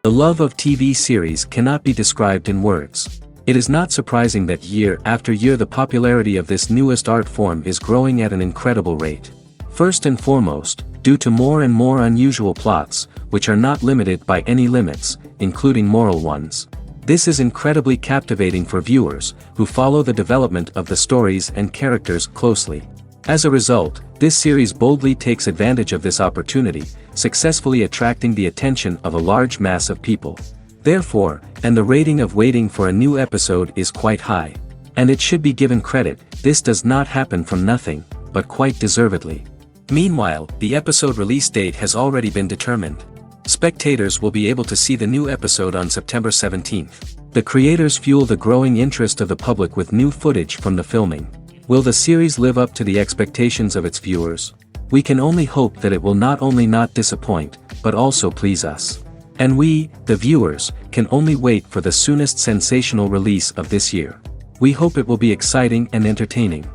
The love of TV series cannot be described in words. It is not surprising that year after year the popularity of this newest art form is growing at an incredible rate. First and foremost, due to more and more unusual plots, which are not limited by any limits, including moral ones. This is incredibly captivating for viewers, who follow the development of the stories and characters closely. As a result, this series boldly takes advantage of this opportunity, successfully attracting the attention of a large mass of people. Therefore, and the rating of waiting for a new episode is quite high. And it should be given credit, this does not happen from nothing, but quite deservedly. Meanwhile, the episode release date has already been determined. Spectators will be able to see the new episode on September 17th. The creators fuel the growing interest of the public with new footage from the filming. Will the series live up to the expectations of its viewers? We can only hope that it will not only not disappoint, but also please us. And we, the viewers, can only wait for the soonest sensational release of this year. We hope it will be exciting and entertaining.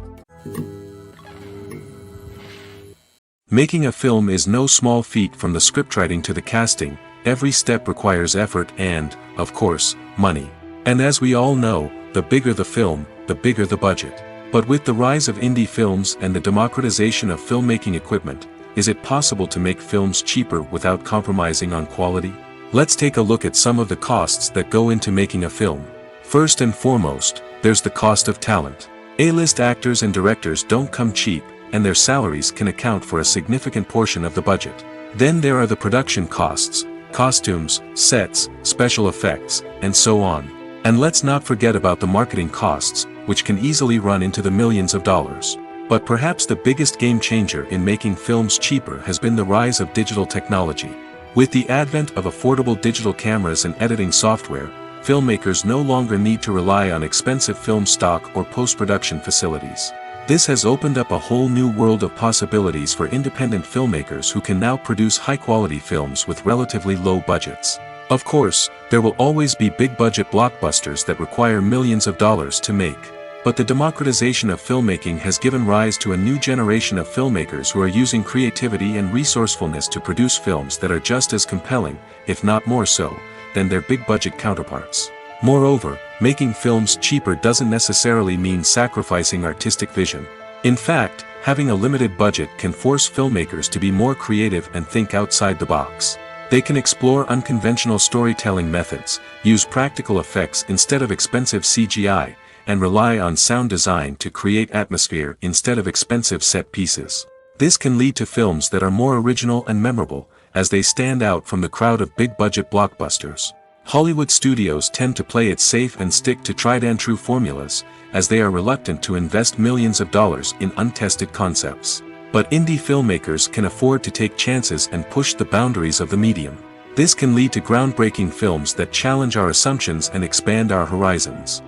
Making a film is no small feat. From the scriptwriting to the casting, every step requires effort and, of course, money. And as we all know, the bigger the film, the bigger the budget. But with the rise of indie films and the democratization of filmmaking equipment, is it possible to make films cheaper without compromising on quality? Let's take a look at some of the costs that go into making a film. First and foremost, there's the cost of talent. A-list actors and directors don't come cheap, and their salaries can account for a significant portion of the budget. Then there are the production costs, costumes, sets, special effects, and so on. And let's not forget about the marketing costs, which can easily run into the millions of dollars. But perhaps the biggest game changer in making films cheaper has been the rise of digital technology. With the advent of affordable digital cameras and editing software, filmmakers no longer need to rely on expensive film stock or post-production facilities. This has opened up a whole new world of possibilities for independent filmmakers who can now produce high-quality films with relatively low budgets. Of course, there will always be big-budget blockbusters that require millions of dollars to make. But the democratization of filmmaking has given rise to a new generation of filmmakers who are using creativity and resourcefulness to produce films that are just as compelling, if not more so, than their big-budget counterparts. Moreover, making films cheaper doesn't necessarily mean sacrificing artistic vision. In fact, having a limited budget can force filmmakers to be more creative and think outside the box. They can explore unconventional storytelling methods, use practical effects instead of expensive CGI, and rely on sound design to create atmosphere instead of expensive set pieces. This can lead to films that are more original and memorable, as they stand out from the crowd of big-budget blockbusters. Hollywood studios tend to play it safe and stick to tried-and-true formulas, as they are reluctant to invest millions of dollars in untested concepts. But indie filmmakers can afford to take chances and push the boundaries of the medium. This can lead to groundbreaking films that challenge our assumptions and expand our horizons.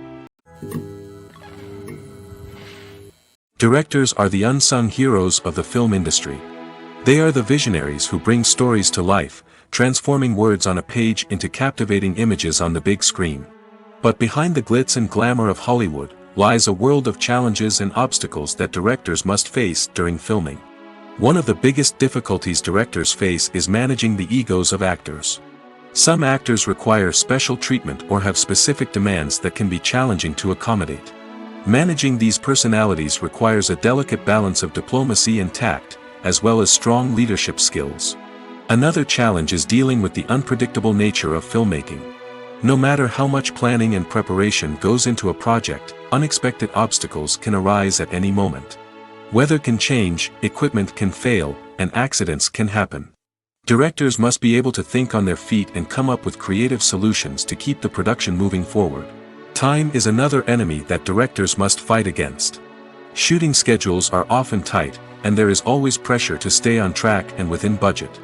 Directors are the unsung heroes of the film industry. They are the visionaries who bring stories to life, transforming words on a page into captivating images on the big screen. But behind the glitz and glamour of Hollywood, lies a world of challenges and obstacles that directors must face during filming. One of the biggest difficulties directors face is managing the egos of actors. Some actors require special treatment or have specific demands that can be challenging to accommodate. Managing these personalities requires a delicate balance of diplomacy and tact, as well as strong leadership skills. Another challenge is dealing with the unpredictable nature of filmmaking. No matter how much planning and preparation goes into a project, unexpected obstacles can arise at any moment. Weather can change, equipment can fail, and accidents can happen. Directors must be able to think on their feet and come up with creative solutions to keep the production moving forward. Time is another enemy that directors must fight against. Shooting schedules are often tight, and there is always pressure to stay on track and within budget.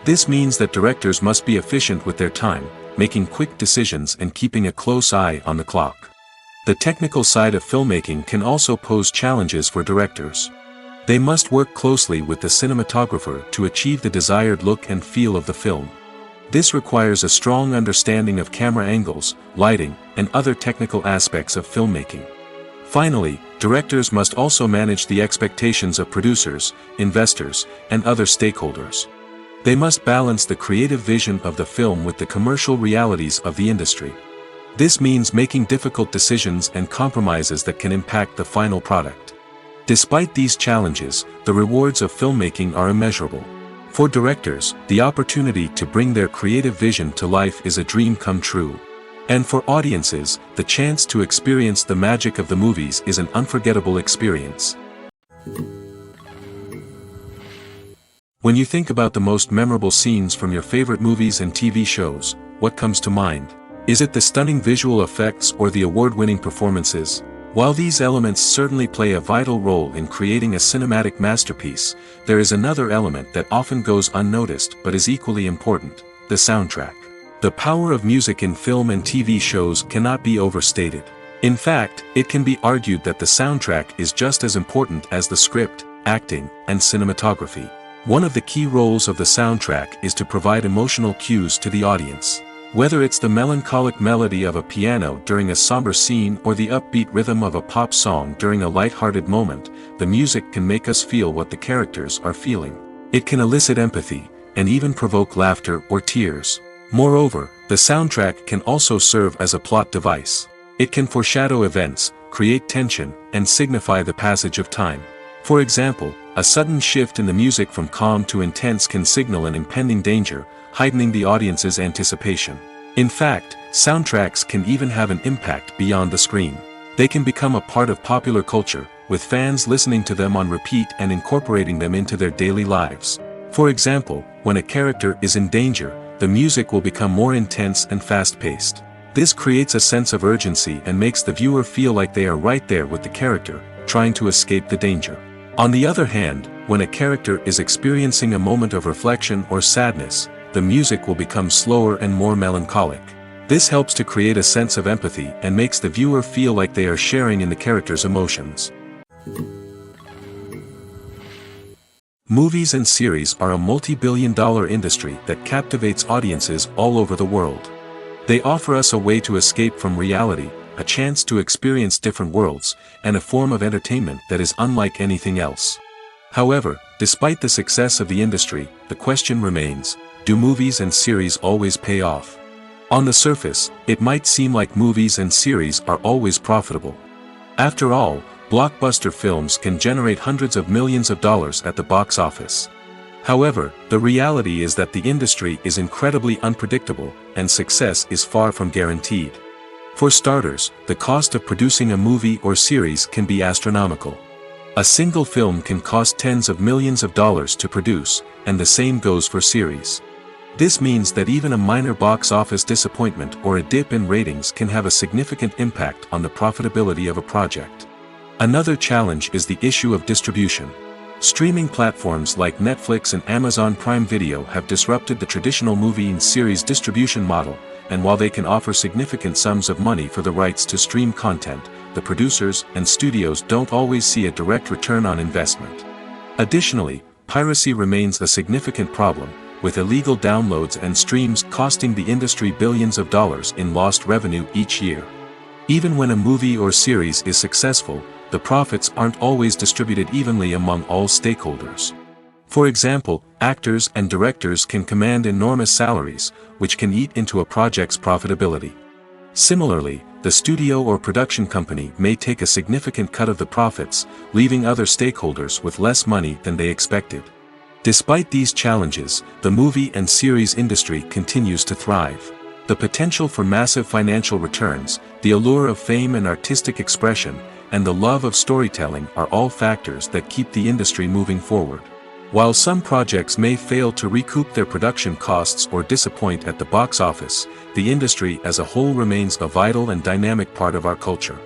This means that directors must be efficient with their time, making quick decisions and keeping a close eye on the clock. The technical side of filmmaking can also pose challenges for directors. They must work closely with the cinematographer to achieve the desired look and feel of the film. This requires a strong understanding of camera angles, lighting, and other technical aspects of filmmaking. Finally, directors must also manage the expectations of producers, investors, and other stakeholders. They must balance the creative vision of the film with the commercial realities of the industry. This means making difficult decisions and compromises that can impact the final product. Despite these challenges, the rewards of filmmaking are immeasurable. For directors, the opportunity to bring their creative vision to life is a dream come true. And for audiences, the chance to experience the magic of the movies is an unforgettable experience. When you think about the most memorable scenes from your favorite movies and TV shows, what comes to mind? Is it the stunning visual effects or the award-winning performances? While these elements certainly play a vital role in creating a cinematic masterpiece, there is another element that often goes unnoticed but is equally important: the soundtrack. The power of music in film and TV shows cannot be overstated. In fact, it can be argued that the soundtrack is just as important as the script, acting, and cinematography. One of the key roles of the soundtrack is to provide emotional cues to the audience. Whether it's the melancholic melody of a piano during a somber scene or the upbeat rhythm of a pop song during a light-hearted moment, the music can make us feel what the characters are feeling. It can elicit empathy, and even provoke laughter or tears. Moreover, the soundtrack can also serve as a plot device. It can foreshadow events, create tension, and signify the passage of time. For example, a sudden shift in the music from calm to intense can signal an impending danger, heightening the audience's anticipation. In fact, soundtracks can even have an impact beyond the screen. They can become a part of popular culture, with fans listening to them on repeat and incorporating them into their daily lives. For example, when a character is in danger, the music will become more intense and fast-paced. This creates a sense of urgency and makes the viewer feel like they are right there with the character, trying to escape the danger. On the other hand, when a character is experiencing a moment of reflection or sadness, the music will become slower and more melancholic. This helps to create a sense of empathy and makes the viewer feel like they are sharing in the character's emotions. Movies and series are a multi-billion-dollar industry that captivates audiences all over the world. They offer us a way to escape from reality, a chance to experience different worlds, and a form of entertainment that is unlike anything else. However, despite the success of the industry, the question remains: do movies and series always pay off? On the surface, it might seem like movies and series are always profitable. After all, blockbuster films can generate hundreds of millions of dollars at the box office. However, the reality is that the industry is incredibly unpredictable, and success is far from guaranteed. For starters, the cost of producing a movie or series can be astronomical. A single film can cost tens of millions of dollars to produce, and the same goes for series. This means that even a minor box office disappointment or a dip in ratings can have a significant impact on the profitability of a project. Another challenge is the issue of distribution. Streaming platforms like Netflix and Amazon Prime Video have disrupted the traditional movie and series distribution model, and while they can offer significant sums of money for the rights to stream content, the producers and studios don't always see a direct return on investment. Additionally, piracy remains a significant problem, with illegal downloads and streams costing the industry billions of dollars in lost revenue each year. Even when a movie or series is successful, the profits aren't always distributed evenly among all stakeholders. For example, actors and directors can command enormous salaries, which can eat into a project's profitability. Similarly, the studio or production company may take a significant cut of the profits, leaving other stakeholders with less money than they expected. Despite these challenges, the movie and series industry continues to thrive. The potential for massive financial returns, the allure of fame and artistic expression, and the love of storytelling are all factors that keep the industry moving forward. While some projects may fail to recoup their production costs or disappoint at the box office, the industry as a whole remains a vital and dynamic part of our culture.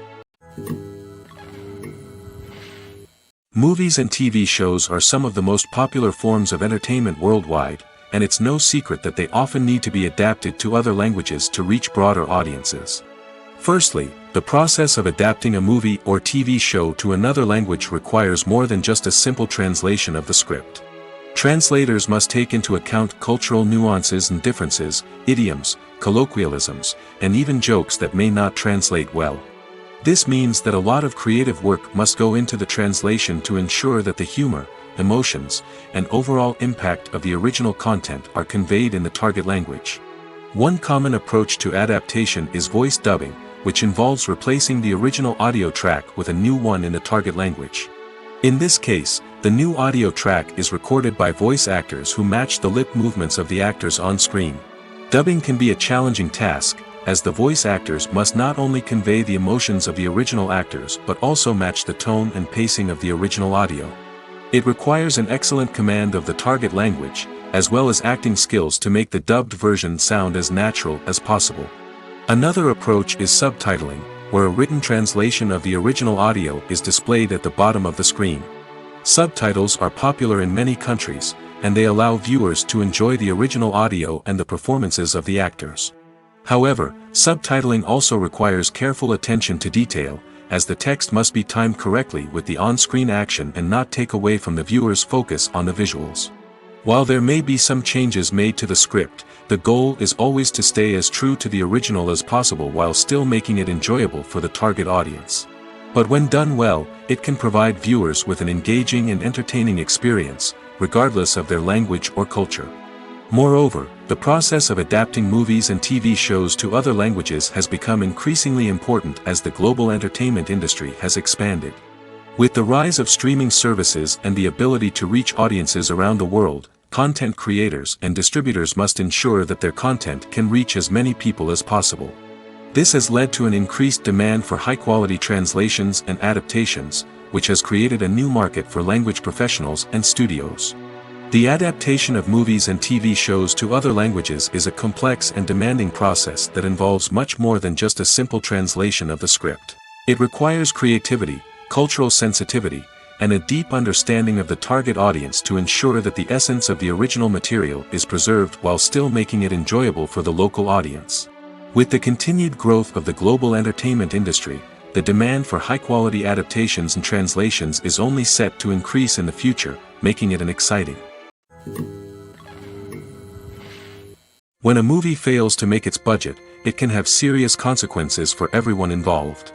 Movies and TV shows are some of the most popular forms of entertainment worldwide, and it's no secret that they often need to be adapted to other languages to reach broader audiences. Firstly, the process of adapting a movie or TV show to another language requires more than just a simple translation of the script. Translators must take into account cultural nuances and differences, idioms, colloquialisms, and even jokes that may not translate well. This means that a lot of creative work must go into the translation to ensure that the humor, emotions, and overall impact of the original content are conveyed in the target language. One common approach to adaptation is voice dubbing, which involves replacing the original audio track with a new one in the target language. In this case, the new audio track is recorded by voice actors who match the lip movements of the actors on screen. Dubbing can be a challenging task, as the voice actors must not only convey the emotions of the original actors but also match the tone and pacing of the original audio. It requires an excellent command of the target language, as well as acting skills to make the dubbed version sound as natural as possible. Another approach is subtitling, where a written translation of the original audio is displayed at the bottom of the screen. Subtitles are popular in many countries, and they allow viewers to enjoy the original audio and the performances of the actors. However, subtitling also requires careful attention to detail, as the text must be timed correctly with the on-screen action and not take away from the viewer's focus on the visuals. While there may be some changes made to the script, the goal is always to stay as true to the original as possible while still making it enjoyable for the target audience. But when done well, it can provide viewers with an engaging and entertaining experience, regardless of their language or culture. Moreover, the process of adapting movies and TV shows to other languages has become increasingly important as the global entertainment industry has expanded. With the rise of streaming services and the ability to reach audiences around the world, content creators and distributors must ensure that their content can reach as many people as possible. This has led to an increased demand for high-quality translations and adaptations, which has created a new market for language professionals and studios. The adaptation of movies and TV shows to other languages is a complex and demanding process that involves much more than just a simple translation of the script. It requires creativity, cultural sensitivity, and a deep understanding of the target audience to ensure that the essence of the original material is preserved while still making it enjoyable for the local audience. With the continued growth of the global entertainment industry, the demand for high-quality adaptations and translations is only set to increase in the future, making it an exciting. When a movie fails to make its budget, it can have serious consequences for everyone involved.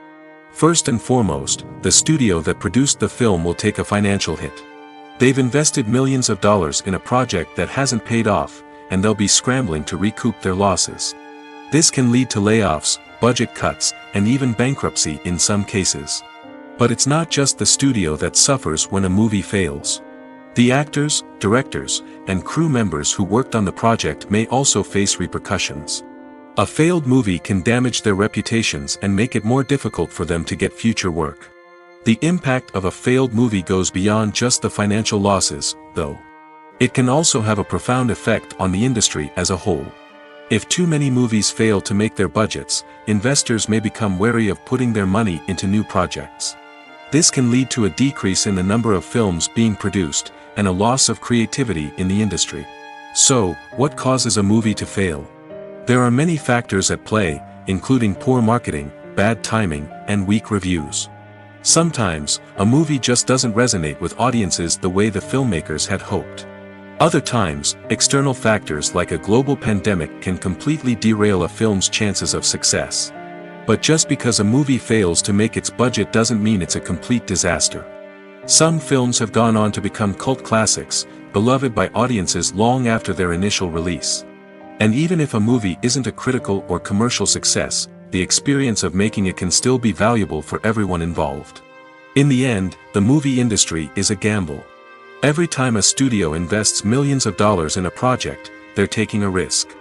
First and foremost, the studio that produced the film will take a financial hit. They've invested millions of dollars in a project that hasn't paid off, and they'll be scrambling to recoup their losses. This can lead to layoffs, budget cuts, and even bankruptcy in some cases. But it's not just the studio that suffers when a movie fails. The actors, directors, and crew members who worked on the project may also face repercussions. A failed movie can damage their reputations and make it more difficult for them to get future work. The impact of a failed movie goes beyond just the financial losses, though. It can also have a profound effect on the industry as a whole. If too many movies fail to make their budgets, investors may become wary of putting their money into new projects. This can lead to a decrease in the number of films being produced, and a loss of creativity in the industry. So, what causes a movie to fail? There are many factors at play, including poor marketing, bad timing, and weak reviews. Sometimes, a movie just doesn't resonate with audiences the way the filmmakers had hoped. Other times, external factors like a global pandemic can completely derail a film's chances of success. But just because a movie fails to make its budget doesn't mean it's a complete disaster. Some films have gone on to become cult classics, beloved by audiences long after their initial release. And even if a movie isn't a critical or commercial success, the experience of making it can still be valuable for everyone involved. In the end, the movie industry is a gamble. Every time a studio invests millions of dollars in a project, they're taking a risk.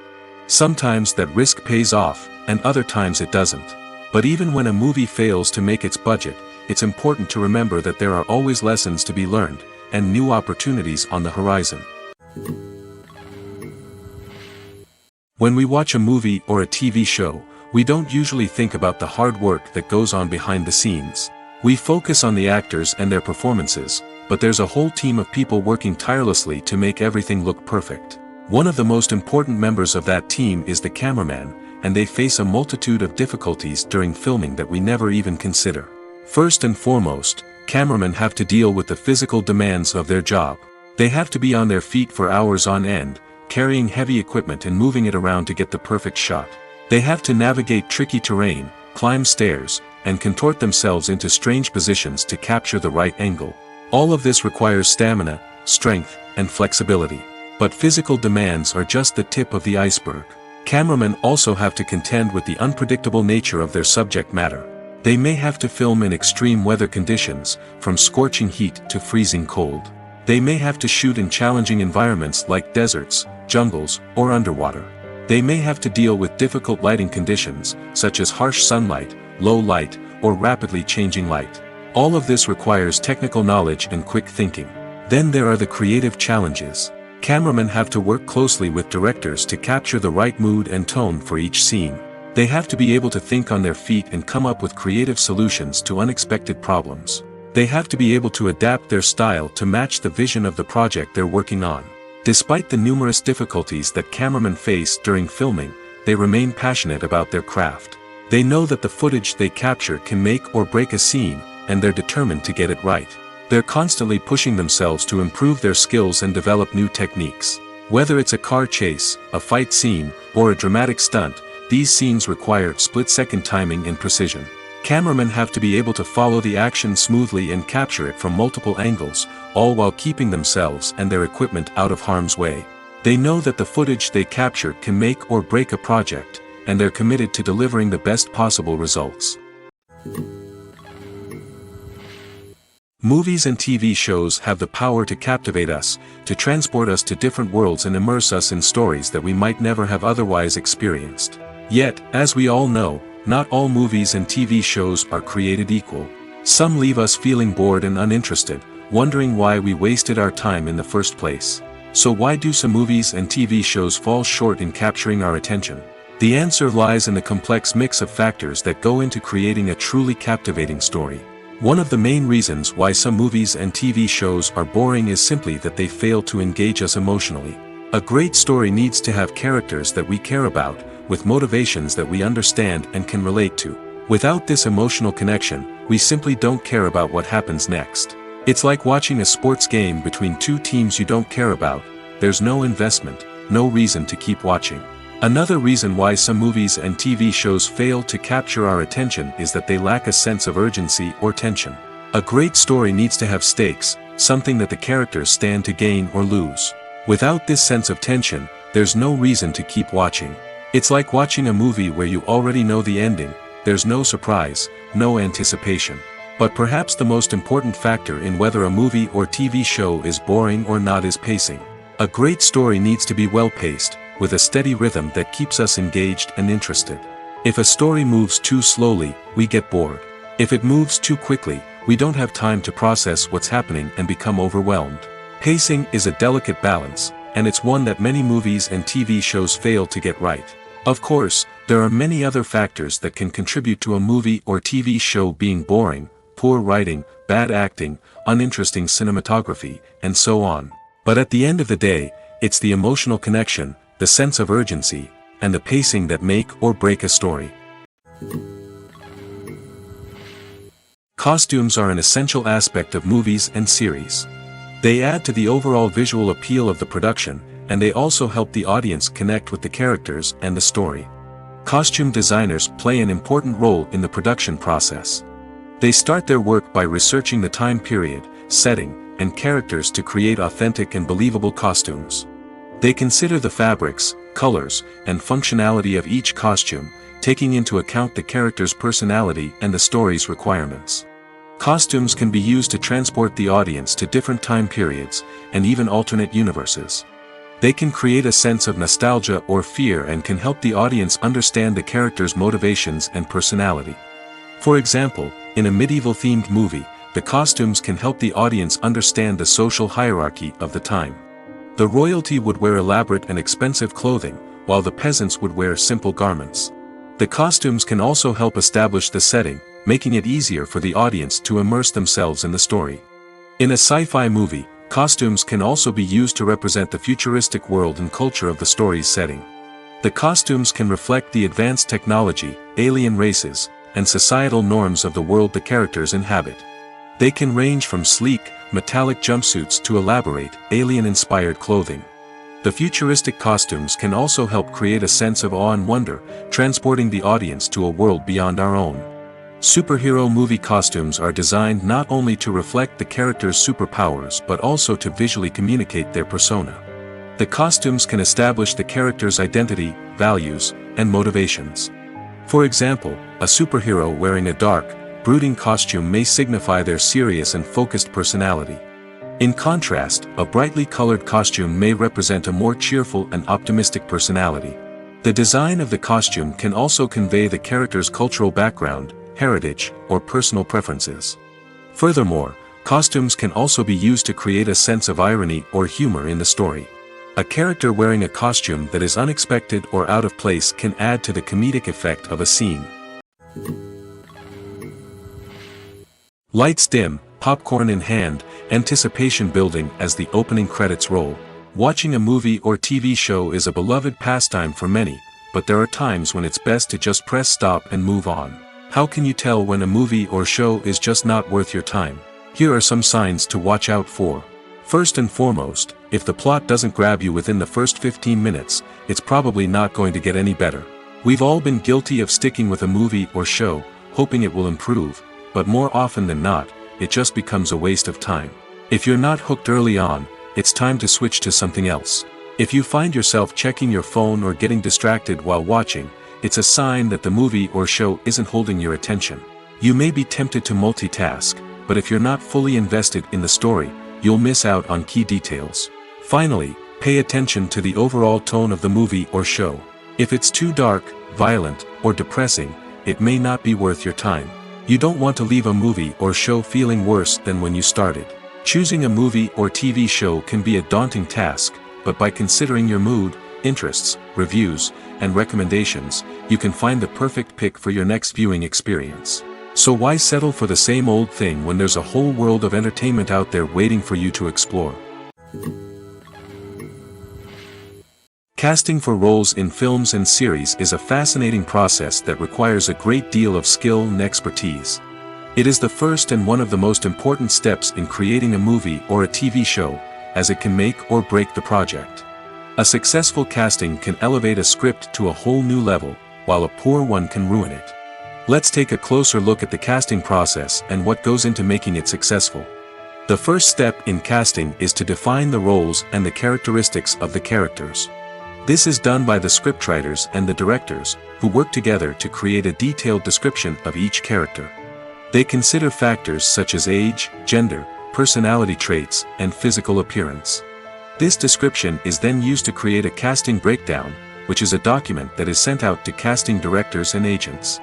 Sometimes that risk pays off, and other times it doesn't. But even when a movie fails to make its budget, it's important to remember that there are always lessons to be learned, and new opportunities on the horizon. When we watch a movie or a TV show, we don't usually think about the hard work that goes on behind the scenes. We focus on the actors and their performances, but there's a whole team of people working tirelessly to make everything look perfect. One of the most important members of that team is the cameraman, and they face a multitude of difficulties during filming that we never even consider. First and foremost, cameramen have to deal with the physical demands of their job. They have to be on their feet for hours on end, carrying heavy equipment and moving it around to get the perfect shot. They have to navigate tricky terrain, climb stairs, and contort themselves into strange positions to capture the right angle. All of this requires stamina, strength, and flexibility. But physical demands are just the tip of the iceberg. Cameramen also have to contend with the unpredictable nature of their subject matter. They may have to film in extreme weather conditions, from scorching heat to freezing cold. They may have to shoot in challenging environments like deserts, jungles, or underwater. They may have to deal with difficult lighting conditions, such as harsh sunlight, low light, or rapidly changing light. All of this requires technical knowledge and quick thinking. Then there are the creative challenges. Cameramen have to work closely with directors to capture the right mood and tone for each scene. They have to be able to think on their feet and come up with creative solutions to unexpected problems. They have to be able to adapt their style to match the vision of the project they're working on. Despite the numerous difficulties that cameramen face during filming, they remain passionate about their craft. They know that the footage they capture can make or break a scene, and they're determined to get it right. They're constantly pushing themselves to improve their skills and develop new techniques. Whether it's a car chase, a fight scene, or a dramatic stunt, these scenes require split-second timing and precision. Cameramen have to be able to follow the action smoothly and capture it from multiple angles, all while keeping themselves and their equipment out of harm's way. They know that the footage they capture can make or break a project, and they're committed to delivering the best possible results. Movies and TV shows have the power to captivate us, to transport us to different worlds and immerse us in stories that we might never have otherwise experienced. Yet, as we all know, not all movies and TV shows are created equal. Some leave us feeling bored and uninterested, wondering why we wasted our time in the first place. So why do some movies and TV shows fall short in capturing our attention? The answer lies in the complex mix of factors that go into creating a truly captivating story. One of the main reasons why some movies and TV shows are boring is simply that they fail to engage us emotionally. A great story needs to have characters that we care about, with motivations that we understand and can relate to. Without this emotional connection, we simply don't care about what happens next. It's like watching a sports game between two teams you don't care about. There's no investment, no reason to keep watching. Another reason why some movies and TV shows fail to capture our attention is that they lack a sense of urgency or tension. A great story needs to have stakes, something that the characters stand to gain or lose. Without this sense of tension, there's no reason to keep watching. It's like watching a movie where you already know the ending. There's no surprise, no anticipation. But perhaps the most important factor in whether a movie or TV show is boring or not is pacing. A great story needs to be well-paced, with a steady rhythm that keeps us engaged and interested. If a story moves too slowly, we get bored. If it moves too quickly, we don't have time to process what's happening and become overwhelmed. Pacing is a delicate balance, and it's one that many movies and TV shows fail to get right. Of course, there are many other factors that can contribute to a movie or TV show being boring: poor writing, bad acting, uninteresting cinematography, and so on. But at the end of the day, it's the emotional connection, the sense of urgency, and the pacing that make or break a story. Costumes are an essential aspect of movies and series. They add to the overall visual appeal of the production, and they also help the audience connect with the characters and the story. Costume designers play an important role in the production process. They start their work by researching the time period, setting, and characters to create authentic and believable costumes. They consider the fabrics, colors, and functionality of each costume, taking into account the character's personality and the story's requirements. Costumes can be used to transport the audience to different time periods, and even alternate universes. They can create a sense of nostalgia or fear and can help the audience understand the character's motivations and personality. For example, in a medieval-themed movie, the costumes can help the audience understand the social hierarchy of the time. The royalty would wear elaborate and expensive clothing, while the peasants would wear simple garments. The costumes can also help establish the setting, making it easier for the audience to immerse themselves in the story. In a sci-fi movie, costumes can also be used to represent the futuristic world and culture of the story's setting. The costumes can reflect the advanced technology, alien races, and societal norms of the world the characters inhabit. They can range from sleek, metallic jumpsuits to elaborate, alien-inspired clothing. The futuristic costumes can also help create a sense of awe and wonder, transporting the audience to a world beyond our own. Superhero movie costumes are designed not only to reflect the character's superpowers but also to visually communicate their persona. The costumes can establish the character's identity, values, and motivations. For example, a superhero wearing a dark, brooding costume may signify their serious and focused personality. In contrast, a brightly colored costume may represent a more cheerful and optimistic personality. The design of the costume can also convey the character's cultural background, heritage, or personal preferences. Furthermore, costumes can also be used to create a sense of irony or humor in the story. A character wearing a costume that is unexpected or out of place can add to the comedic effect of a scene. Lights dim, popcorn in hand, anticipation building as the opening credits roll. Watching a movie or TV show is a beloved pastime for many, but there are times when it's best to just press stop and move on. How can you tell when a movie or show is just not worth your time? Here are some signs to watch out for. First and foremost, if the plot doesn't grab you within the first 15 minutes, it's probably not going to get any better. We've all been guilty of sticking with a movie or show, hoping it will improve, but more often than not, it just becomes a waste of time. If you're not hooked early on, it's time to switch to something else. If you find yourself checking your phone or getting distracted while watching, it's a sign that the movie or show isn't holding your attention. You may be tempted to multitask, but if you're not fully invested in the story, you'll miss out on key details. Finally, pay attention to the overall tone of the movie or show. If it's too dark, violent, or depressing, it may not be worth your time. You don't want to leave a movie or show feeling worse than when you started. Choosing a movie or TV show can be a daunting task, but by considering your mood, interests, reviews, and recommendations, you can find the perfect pick for your next viewing experience. So why settle for the same old thing when there's a whole world of entertainment out there waiting for you to explore? Casting for roles in films and series is a fascinating process that requires a great deal of skill and expertise. It is the first and one of the most important steps in creating a movie or a TV show, as it can make or break the project. A successful casting can elevate a script to a whole new level, while a poor one can ruin it. Let's take a closer look at the casting process and what goes into making it successful. The first step in casting is to define the roles and the characteristics of the characters. This is done by the scriptwriters and the directors, who work together to create a detailed description of each character. They consider factors such as age, gender, personality traits, and physical appearance. This description is then used to create a casting breakdown, which is a document that is sent out to casting directors and agents.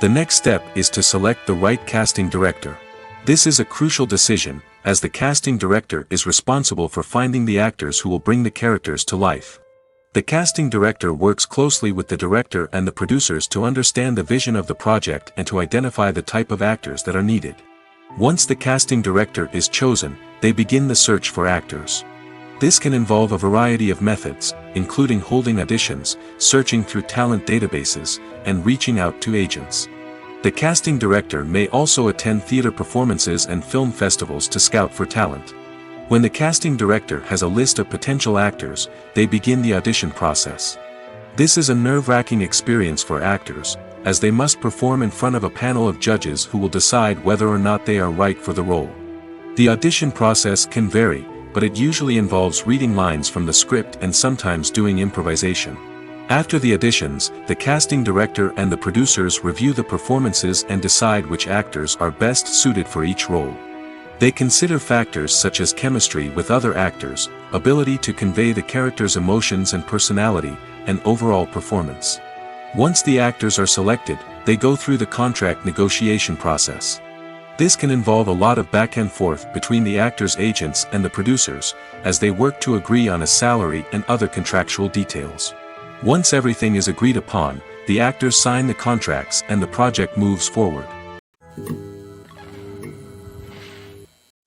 The next step is to select the right casting director. This is a crucial decision, as the casting director is responsible for finding the actors who will bring the characters to life. The casting director works closely with the director and the producers to understand the vision of the project and to identify the type of actors that are needed. Once the casting director is chosen, they begin the search for actors. This can involve a variety of methods, including holding auditions, searching through talent databases, and reaching out to agents. The casting director may also attend theater performances and film festivals to scout for talent. When the casting director has a list of potential actors, they begin the audition process. This is a nerve-wracking experience for actors, as they must perform in front of a panel of judges who will decide whether or not they are right for the role. The audition process can vary, but it usually involves reading lines from the script and sometimes doing improvisation. After the auditions, the casting director and the producers review the performances and decide which actors are best suited for each role. They consider factors such as chemistry with other actors, ability to convey the character's emotions and personality, and overall performance. Once the actors are selected, they go through the contract negotiation process. This can involve a lot of back and forth between the actors' agents and the producers, as they work to agree on a salary and other contractual details. Once everything is agreed upon, the actors sign the contracts and the project moves forward.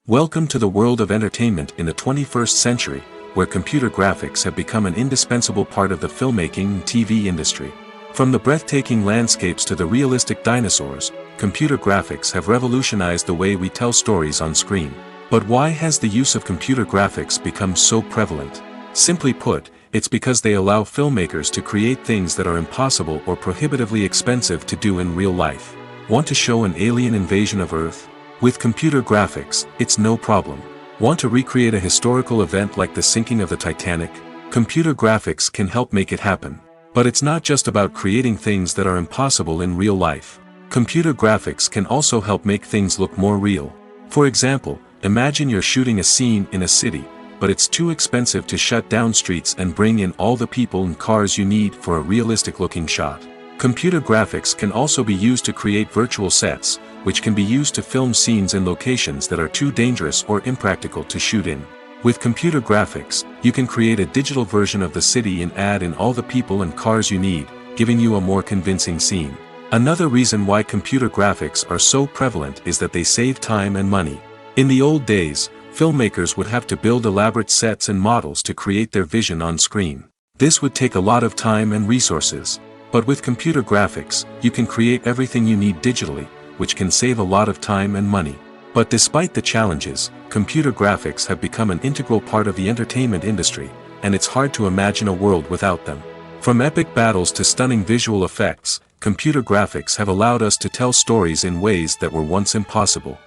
Welcome to the world of entertainment in the 21st century, where computer graphics have become an indispensable part of the filmmaking and TV industry. From the breathtaking landscapes to the realistic dinosaurs, computer graphics have revolutionized the way we tell stories on screen. But why has the use of computer graphics become so prevalent? Simply put, it's because they allow filmmakers to create things that are impossible or prohibitively expensive to do in real life. Want to show an alien invasion of Earth? With computer graphics, it's no problem. Want to recreate a historical event like the sinking of the Titanic? Computer graphics can help make it happen. But it's not just about creating things that are impossible in real life. Computer graphics can also help make things look more real. For example, imagine you're shooting a scene in a city, but it's too expensive to shut down streets and bring in all the people and cars you need for a realistic-looking shot. Computer graphics can also be used to create virtual sets, which can be used to film scenes in locations that are too dangerous or impractical to shoot in. With computer graphics, you can create a digital version of the city and add in all the people and cars you need, giving you a more convincing scene. Another reason why computer graphics are so prevalent is that they save time and money. In the old days, filmmakers would have to build elaborate sets and models to create their vision on screen. This would take a lot of time and resources. But with computer graphics, you can create everything you need digitally, which can save a lot of time and money. But despite the challenges, computer graphics have become an integral part of the entertainment industry, and it's hard to imagine a world without them. From epic battles to stunning visual effects, computer graphics have allowed us to tell stories in ways that were once impossible.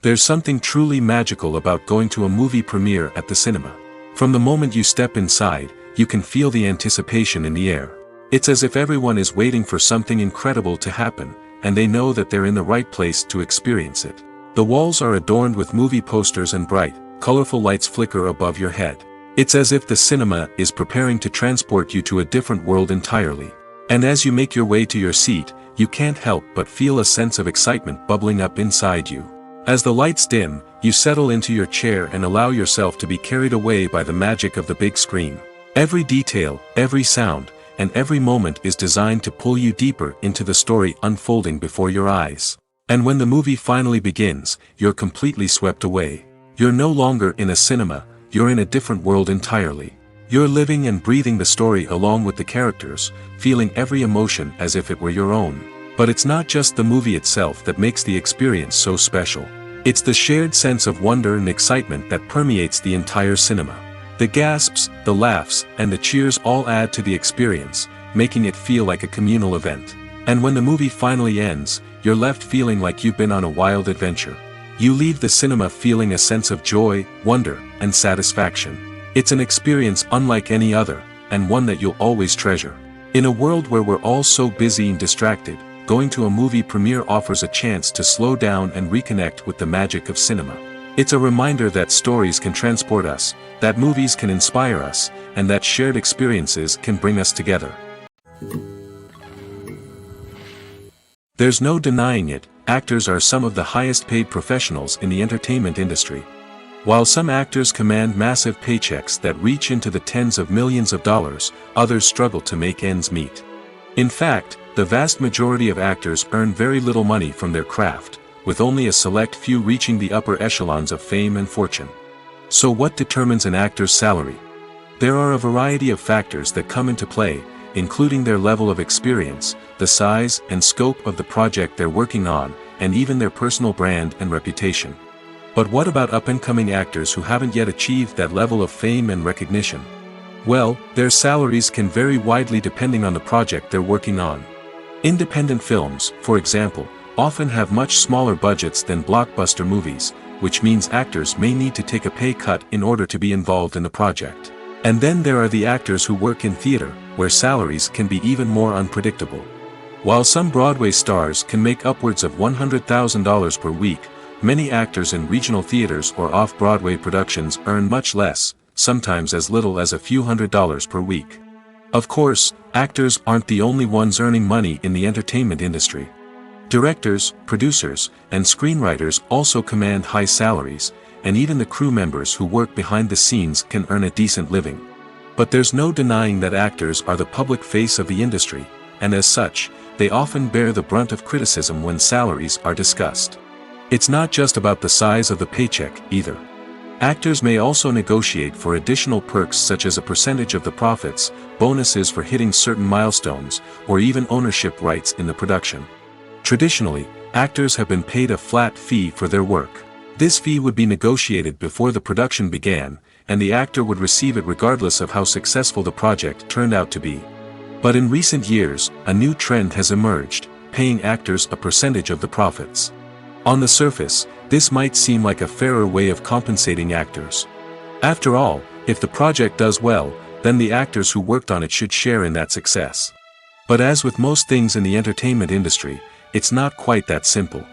There's something truly magical about going to a movie premiere at the cinema. From the moment you step inside, you can feel the anticipation in the air. It's as if everyone is waiting for something incredible to happen, and they know that they're in the right place to experience it. The walls are adorned with movie posters and bright, colorful lights flicker above your head. It's as if the cinema is preparing to transport you to a different world entirely. And as you make your way to your seat, you can't help but feel a sense of excitement bubbling up inside you. As the lights dim, you settle into your chair and allow yourself to be carried away by the magic of the big screen. Every detail, every sound, and every moment is designed to pull you deeper into the story unfolding before your eyes. And when the movie finally begins, you're completely swept away. You're no longer in a cinema, you're in a different world entirely. You're living and breathing the story along with the characters, feeling every emotion as if it were your own. But it's not just the movie itself that makes the experience so special. It's the shared sense of wonder and excitement that permeates the entire cinema. The gasps, the laughs, and the cheers all add to the experience, making it feel like a communal event. And when the movie finally ends, you're left feeling like you've been on a wild adventure. You leave the cinema feeling a sense of joy, wonder, and satisfaction. It's an experience unlike any other, and one that you'll always treasure. In a world where we're all so busy and distracted, going to a movie premiere offers a chance to slow down and reconnect with the magic of cinema. It's a reminder that stories can transport us, that movies can inspire us, and that shared experiences can bring us together. There's no denying it, actors are some of the highest paid professionals in the entertainment industry. While some actors command massive paychecks that reach into the tens of millions of dollars, others struggle to make ends meet. In fact, the vast majority of actors earn very little money from their craft, with only a select few reaching the upper echelons of fame and fortune. So what determines an actor's salary? There are a variety of factors that come into play, including their level of experience, the size and scope of the project they're working on, and even their personal brand and reputation. But what about up-and-coming actors who haven't yet achieved that level of fame and recognition? Well, their salaries can vary widely depending on the project they're working on. Independent films, for example, often have much smaller budgets than blockbuster movies, which means actors may need to take a pay cut in order to be involved in the project. And then there are the actors who work in theater, where salaries can be even more unpredictable. While some Broadway stars can make upwards of $100,000 per week, many actors in regional theaters or off-Broadway productions earn much less, sometimes as little as a few $100s per week. Of course, actors aren't the only ones earning money in the entertainment industry. Directors, producers, and screenwriters also command high salaries, and even the crew members who work behind the scenes can earn a decent living. But there's no denying that actors are the public face of the industry, and as such, they often bear the brunt of criticism when salaries are discussed. It's not just about the size of the paycheck, either. Actors may also negotiate for additional perks such as a percentage of the profits, bonuses for hitting certain milestones, or even ownership rights in the production. Traditionally, actors have been paid a flat fee for their work. This fee would be negotiated before the production began, and the actor would receive it regardless of how successful the project turned out to be. But in recent years, a new trend has emerged, paying actors a percentage of the profits. On the surface, this might seem like a fairer way of compensating actors. After all, if the project does well, then the actors who worked on it should share in that success. But as with most things in the entertainment industry, it's not quite that simple.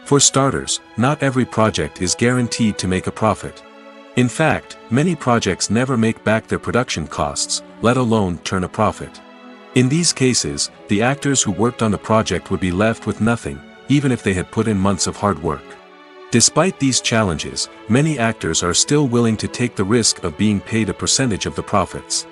For starters, not every project is guaranteed to make a profit. In fact, many projects never make back their production costs, let alone turn a profit. In these cases, the actors who worked on the project would be left with nothing, even if they had put in months of hard work. Despite these challenges, many actors are still willing to take the risk of being paid a percentage of the profits.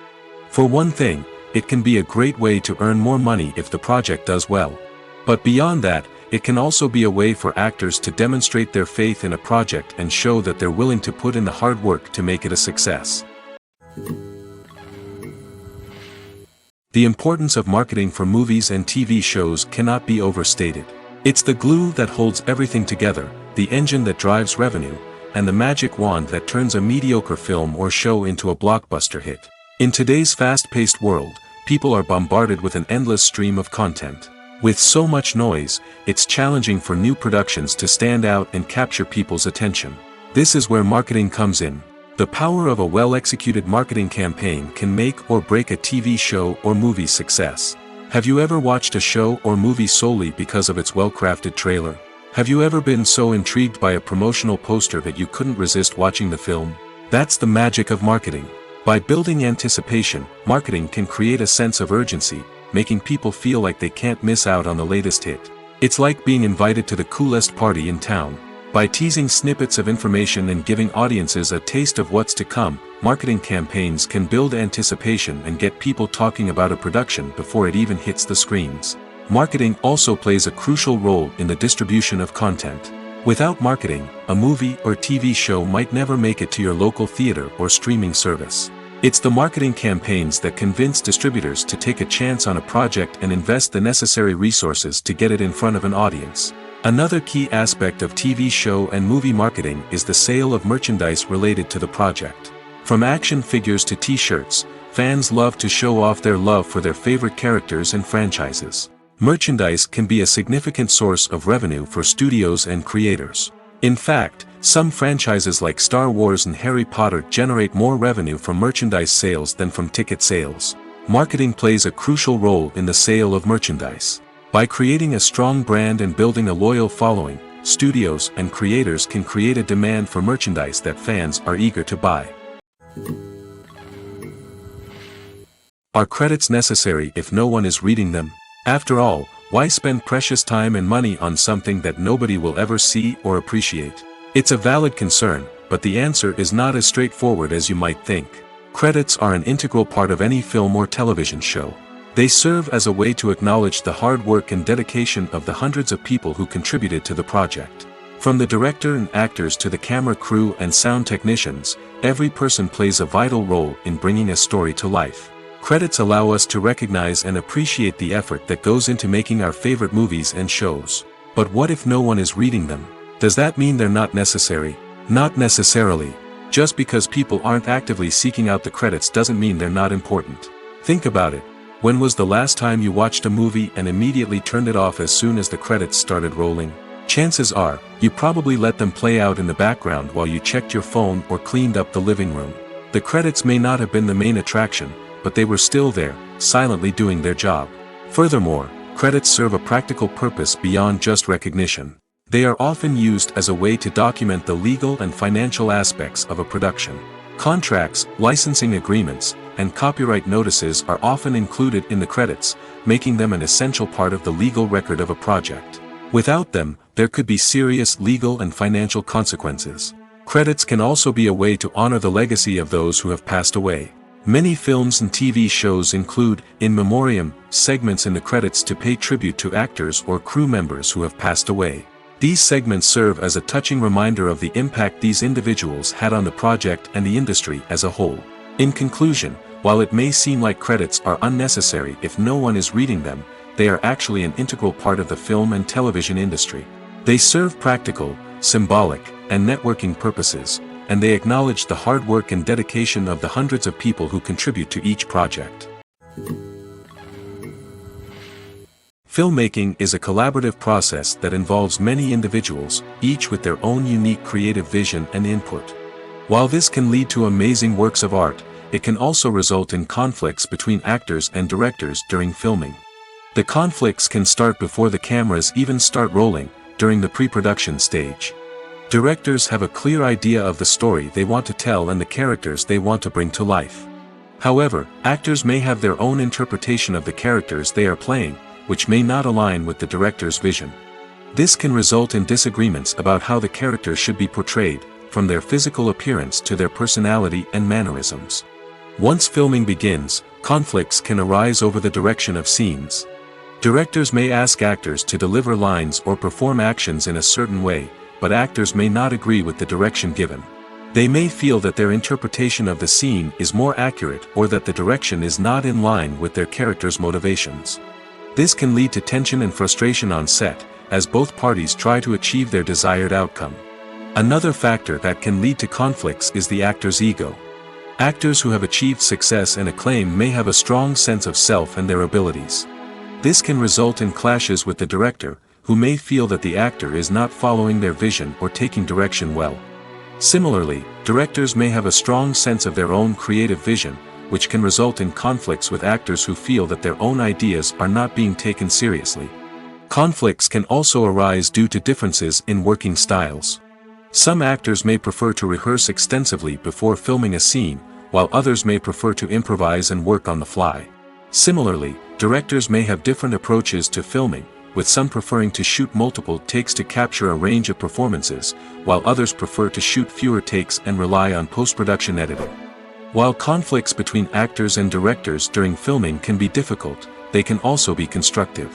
For one thing, it can be a great way to earn more money if the project does well. But beyond that, it can also be a way for actors to demonstrate their faith in a project and show that they're willing to put in the hard work to make it a success. The importance of marketing for movies and TV shows cannot be overstated. It's the glue that holds everything together, the engine that drives revenue, and the magic wand that turns a mediocre film or show into a blockbuster hit. In today's fast-paced world, people are bombarded with an endless stream of content. With so much noise, it's challenging for new productions to stand out and capture people's attention. This is where marketing comes in. The power of a well-executed marketing campaign can make or break a TV show or movie's success. Have you ever watched a show or movie solely because of its well-crafted trailer? Have you ever been so intrigued by a promotional poster that you couldn't resist watching the film? That's the magic of marketing. By building anticipation, marketing can create a sense of urgency, making people feel like they can't miss out on the latest hit. It's like being invited to the coolest party in town. By teasing snippets of information and giving audiences a taste of what's to come, marketing campaigns can build anticipation and get people talking about a production before it even hits the screens. Marketing also plays a crucial role in the distribution of content. Without marketing, a movie or TV show might never make it to your local theater or streaming service. It's the marketing campaigns that convince distributors to take a chance on a project and invest the necessary resources to get it in front of an audience. Another key aspect of TV show and movie marketing is the sale of merchandise related to the project. From action figures to t-shirts, fans love to show off their love for their favorite characters and franchises. Merchandise can be a significant source of revenue for studios and creators. In fact, some franchises like Star Wars and Harry Potter generate more revenue from merchandise sales than from ticket sales. Marketing plays a crucial role in the sale of merchandise. By creating a strong brand and building a loyal following, studios and creators can create a demand for merchandise that fans are eager to buy. Are credits necessary if no one is reading them? After all, why spend precious time and money on something that nobody will ever see or appreciate? It's a valid concern, but the answer is not as straightforward as you might think. Credits are an integral part of any film or television show. They serve as a way to acknowledge the hard work and dedication of the hundreds of people who contributed to the project. From the director and actors to the camera crew and sound technicians, every person plays a vital role in bringing a story to life. Credits allow us to recognize and appreciate the effort that goes into making our favorite movies and shows. But what if no one is reading them? Does that mean they're not necessary? Not necessarily. Just because people aren't actively seeking out the credits doesn't mean they're not important. Think about it. When was the last time you watched a movie and immediately turned it off as soon as the credits started rolling? Chances are, you probably let them play out in the background while you checked your phone or cleaned up the living room. The credits may not have been the main attraction, but they were still there, silently doing their job. Furthermore, credits serve a practical purpose beyond just recognition. They are often used as a way to document the legal and financial aspects of a production. Contracts, licensing agreements, and copyright notices are often included in the credits, making them an essential part of the legal record of a project. Without them, there could be serious legal and financial consequences. Credits can also be a way to honor the legacy of those who have passed away. Many films and TV shows include, in memoriam, segments in the credits to pay tribute to actors or crew members who have passed away. These segments serve as a touching reminder of the impact these individuals had on the project and the industry as a whole. In conclusion, while it may seem like credits are unnecessary if no one is reading them, they are actually an integral part of the film and television industry. They serve practical, symbolic, and networking purposes, and they acknowledge the hard work and dedication of the hundreds of people who contribute to each project. Filmmaking is a collaborative process that involves many individuals, each with their own unique creative vision and input. While this can lead to amazing works of art, it can also result in conflicts between actors and directors during filming. The conflicts can start before the cameras even start rolling, during the pre-production stage. Directors have a clear idea of the story they want to tell and the characters they want to bring to life. However, actors may have their own interpretation of the characters they are playing, which may not align with the director's vision. This can result in disagreements about how the characters should be portrayed, from their physical appearance to their personality and mannerisms. Once filming begins, conflicts can arise over the direction of scenes. Directors may ask actors to deliver lines or perform actions in a certain way, but actors may not agree with the direction given. They may feel that their interpretation of the scene is more accurate or that the direction is not in line with their character's motivations. This can lead to tension and frustration on set, as both parties try to achieve their desired outcome. Another factor that can lead to conflicts is the actor's ego. Actors who have achieved success and acclaim may have a strong sense of self and their abilities. This can result in clashes with the director, who may feel that the actor is not following their vision or taking direction well. Similarly, directors may have a strong sense of their own creative vision, which can result in conflicts with actors who feel that their own ideas are not being taken seriously. Conflicts can also arise due to differences in working styles. Some actors may prefer to rehearse extensively before filming a scene, while others may prefer to improvise and work on the fly. Similarly, directors may have different approaches to filming, with some preferring to shoot multiple takes to capture a range of performances, while others prefer to shoot fewer takes and rely on post-production editing. While conflicts between actors and directors during filming can be difficult, they can also be constructive.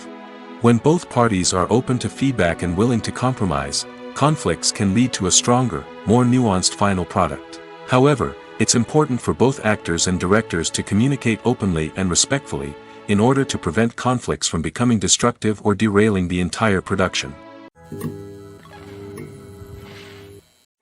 When both parties are open to feedback and willing to compromise, conflicts can lead to a stronger, more nuanced final product. However, it's important for both actors and directors to communicate openly and respectfully, in order to prevent conflicts from becoming destructive or derailing the entire production.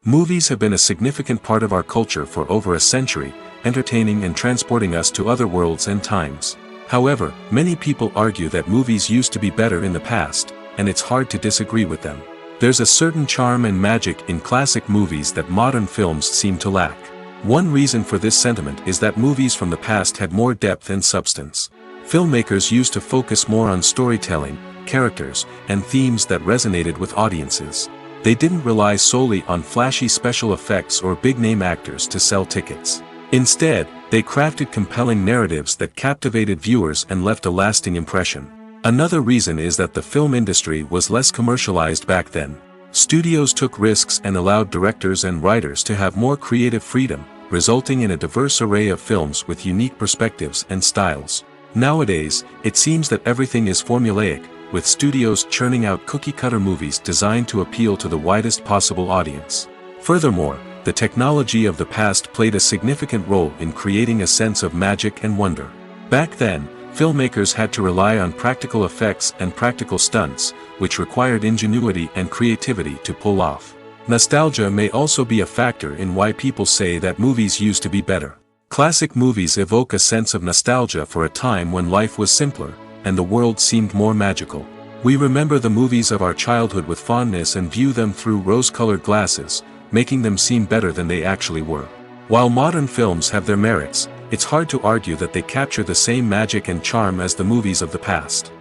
Movies have been a significant part of our culture for over a century, entertaining and transporting us to other worlds and times. However, many people argue that movies used to be better in the past, and it's hard to disagree with them. There's a certain charm and magic in classic movies that modern films seem to lack. One reason for this sentiment is that movies from the past had more depth and substance. Filmmakers used to focus more on storytelling, characters, and themes that resonated with audiences. They didn't rely solely on flashy special effects or big-name actors to sell tickets. Instead, they crafted compelling narratives that captivated viewers and left a lasting impression. Another reason is that the film industry was less commercialized back then. Studios took risks and allowed directors and writers to have more creative freedom, resulting in a diverse array of films with unique perspectives and styles. Nowadays, it seems that everything is formulaic, with studios churning out cookie-cutter movies designed to appeal to the widest possible audience. Furthermore, the technology of the past played a significant role in creating a sense of magic and wonder. Back then, filmmakers had to rely on practical effects and practical stunts, which required ingenuity and creativity to pull off. Nostalgia may also be a factor in why people say that movies used to be better. Classic movies evoke a sense of nostalgia for a time when life was simpler, and the world seemed more magical. We remember the movies of our childhood with fondness and view them through rose-colored glasses, making them seem better than they actually were. While modern films have their merits, it's hard to argue that they capture the same magic and charm as the movies of the past.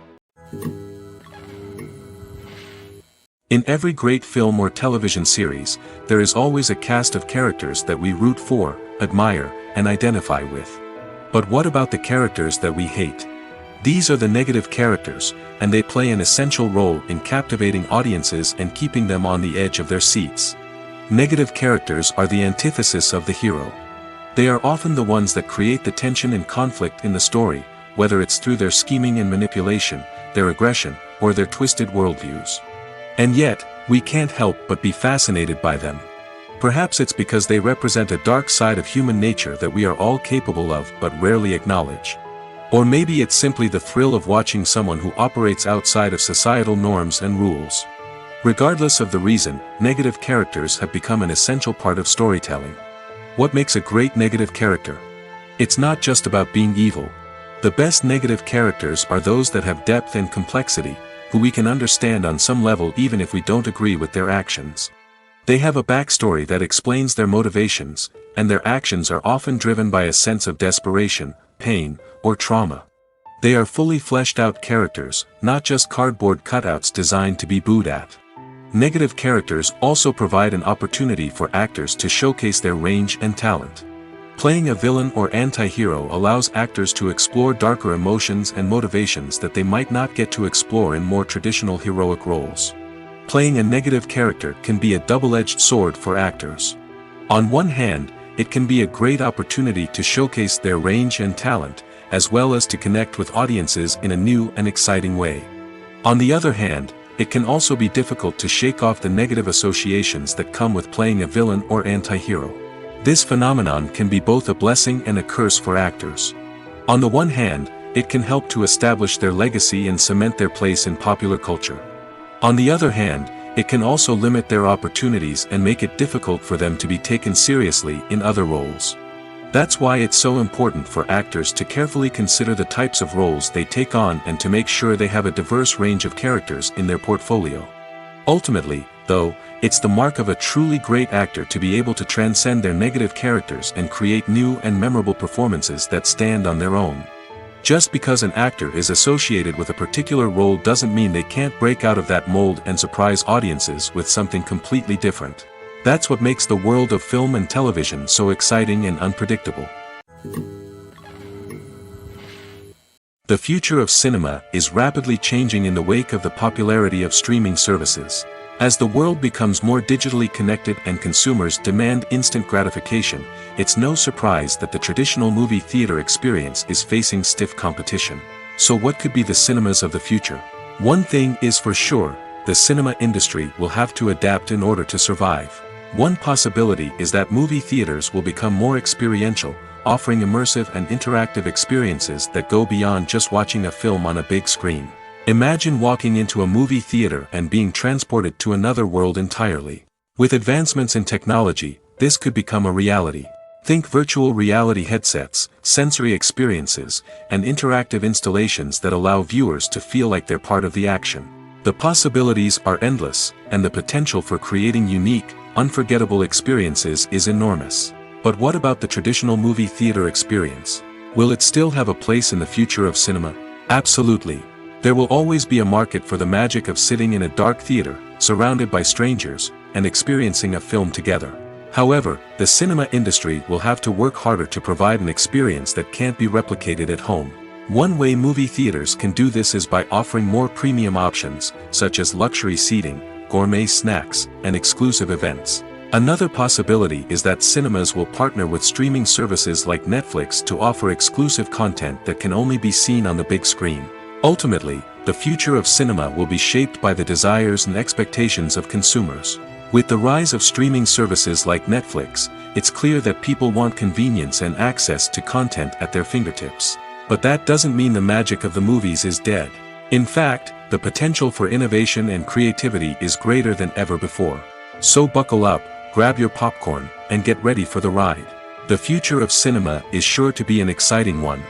In every great film or television series, there is always a cast of characters that we root for, admire, and identify with. But what about the characters that we hate? These are the negative characters, and they play an essential role in captivating audiences and keeping them on the edge of their seats. Negative characters are the antithesis of the hero. They are often the ones that create the tension and conflict in the story, whether it's through their scheming and manipulation, their aggression, or their twisted worldviews. And yet, we can't help but be fascinated by them. Perhaps it's because they represent a dark side of human nature that we are all capable of but rarely acknowledge. Or maybe it's simply the thrill of watching someone who operates outside of societal norms and rules. Regardless of the reason, negative characters have become an essential part of storytelling. What makes a great negative character? It's not just about being evil. The best negative characters are those that have depth and complexity, who we can understand on some level even if we don't agree with their actions. They have a backstory that explains their motivations, and their actions are often driven by a sense of desperation, pain, or trauma. They are fully fleshed out characters, not just cardboard cutouts designed to be booed at. Negative characters also provide an opportunity for actors to showcase their range and talent. Playing a villain or anti-hero allows actors to explore darker emotions and motivations that they might not get to explore in more traditional heroic roles. Playing a negative character can be a double-edged sword for actors. On one hand, it can be a great opportunity to showcase their range and talent, as well as to connect with audiences in a new and exciting way. On the other hand, it can also be difficult to shake off the negative associations that come with playing a villain or anti-hero. This phenomenon can be both a blessing and a curse for actors. On the one hand, it can help to establish their legacy and cement their place in popular culture. On the other hand, it can also limit their opportunities and make it difficult for them to be taken seriously in other roles. That's why it's so important for actors to carefully consider the types of roles they take on and to make sure they have a diverse range of characters in their portfolio. Ultimately, though, it's the mark of a truly great actor to be able to transcend their negative characters and create new and memorable performances that stand on their own. Just because an actor is associated with a particular role doesn't mean they can't break out of that mold and surprise audiences with something completely different. That's what makes the world of film and television so exciting and unpredictable. The future of cinema is rapidly changing in the wake of the popularity of streaming services. As the world becomes more digitally connected and consumers demand instant gratification, it's no surprise that the traditional movie theater experience is facing stiff competition. So what could be the cinemas of the future? One thing is for sure, the cinema industry will have to adapt in order to survive. One possibility is that movie theaters will become more experiential, offering immersive and interactive experiences that go beyond just watching a film on a big screen. Imagine walking into a movie theater and being transported to another world entirely. With advancements in technology, this could become a reality. Think virtual reality headsets, sensory experiences, and interactive installations that allow viewers to feel like they're part of the action. The possibilities are endless, and the potential for creating unique, unforgettable experiences is enormous. But what about the traditional movie theater experience? Will it still have a place in the future of cinema? Absolutely. There will always be a market for the magic of sitting in a dark theater, surrounded by strangers, and experiencing a film together. However, the cinema industry will have to work harder to provide an experience that can't be replicated at home. One way movie theaters can do this is by offering more premium options, such as luxury seating, gourmet snacks, and exclusive events. Another possibility is that cinemas will partner with streaming services like Netflix to offer exclusive content that can only be seen on the big screen. Ultimately, the future of cinema will be shaped by the desires and expectations of consumers. With the rise of streaming services like Netflix, it's clear that people want convenience and access to content at their fingertips. But that doesn't mean the magic of the movies is dead. In fact, the potential for innovation and creativity is greater than ever before. So buckle up, grab your popcorn, and get ready for the ride. The future of cinema is sure to be an exciting one.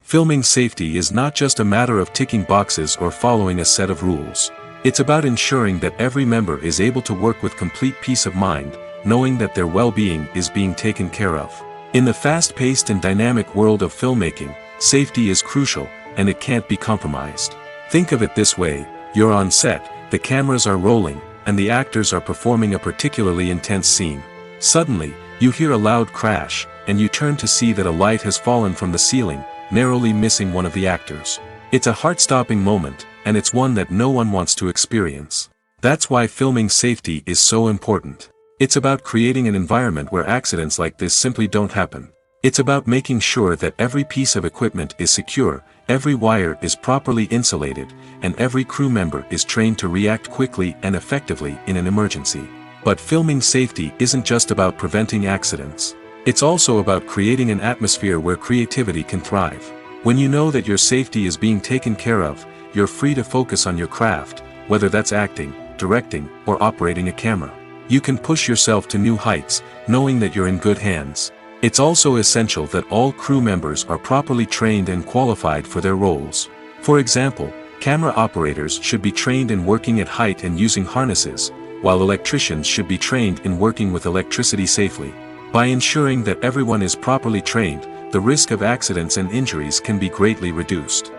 Filming safety is not just a matter of ticking boxes or following a set of rules. It's about ensuring that every member is able to work with complete peace of mind, knowing that their well-being is being taken care of. In the fast-paced and dynamic world of filmmaking, safety is crucial, and it can't be compromised. Think of it this way: you're on set, the cameras are rolling, and the actors are performing a particularly intense scene. Suddenly, you hear a loud crash, and you turn to see that a light has fallen from the ceiling, narrowly missing one of the actors. It's a heart-stopping moment, and it's one that no one wants to experience. That's why filming safety is so important. It's about creating an environment where accidents like this simply don't happen. It's about making sure that every piece of equipment is secure, every wire is properly insulated, and every crew member is trained to react quickly and effectively in an emergency. But filming safety isn't just about preventing accidents. It's also about creating an atmosphere where creativity can thrive. When you know that your safety is being taken care of, you're free to focus on your craft, whether that's acting, directing, or operating a camera. You can push yourself to new heights, knowing that you're in good hands. It's also essential that all crew members are properly trained and qualified for their roles. For example, camera operators should be trained in working at height and using harnesses, while electricians should be trained in working with electricity safely. By ensuring that everyone is properly trained, the risk of accidents and injuries can be greatly reduced.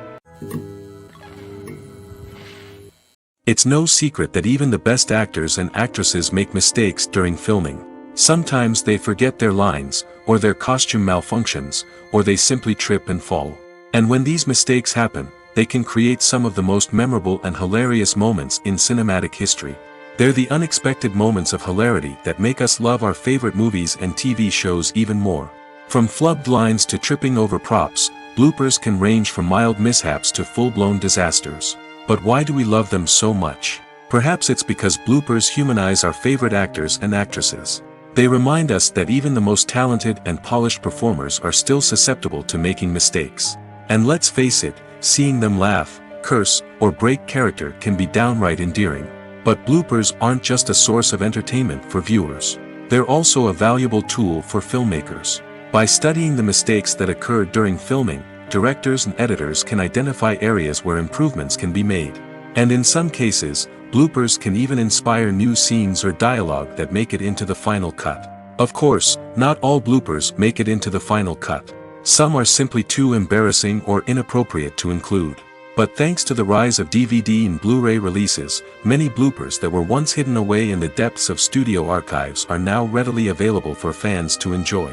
It's no secret that even the best actors and actresses make mistakes during filming. Sometimes they forget their lines, or their costume malfunctions, or they simply trip and fall. And when these mistakes happen, they can create some of the most memorable and hilarious moments in cinematic history. They're the unexpected moments of hilarity that make us love our favorite movies and TV shows even more. From flubbed lines to tripping over props, bloopers can range from mild mishaps to full-blown disasters. But why do we love them so much? Perhaps it's because bloopers humanize our favorite actors and actresses. They remind us that even the most talented and polished performers are still susceptible to making mistakes. And let's face it, seeing them laugh, curse, or break character can be downright endearing. But bloopers aren't just a source of entertainment for viewers. They're also a valuable tool for filmmakers. By studying the mistakes that occurred during filming, directors and editors can identify areas where improvements can be made. And in some cases, bloopers can even inspire new scenes or dialogue that make it into the final cut. Of course, not all bloopers make it into the final cut. Some are simply too embarrassing or inappropriate to include. But thanks to the rise of DVD and Blu-ray releases, many bloopers that were once hidden away in the depths of studio archives are now readily available for fans to enjoy.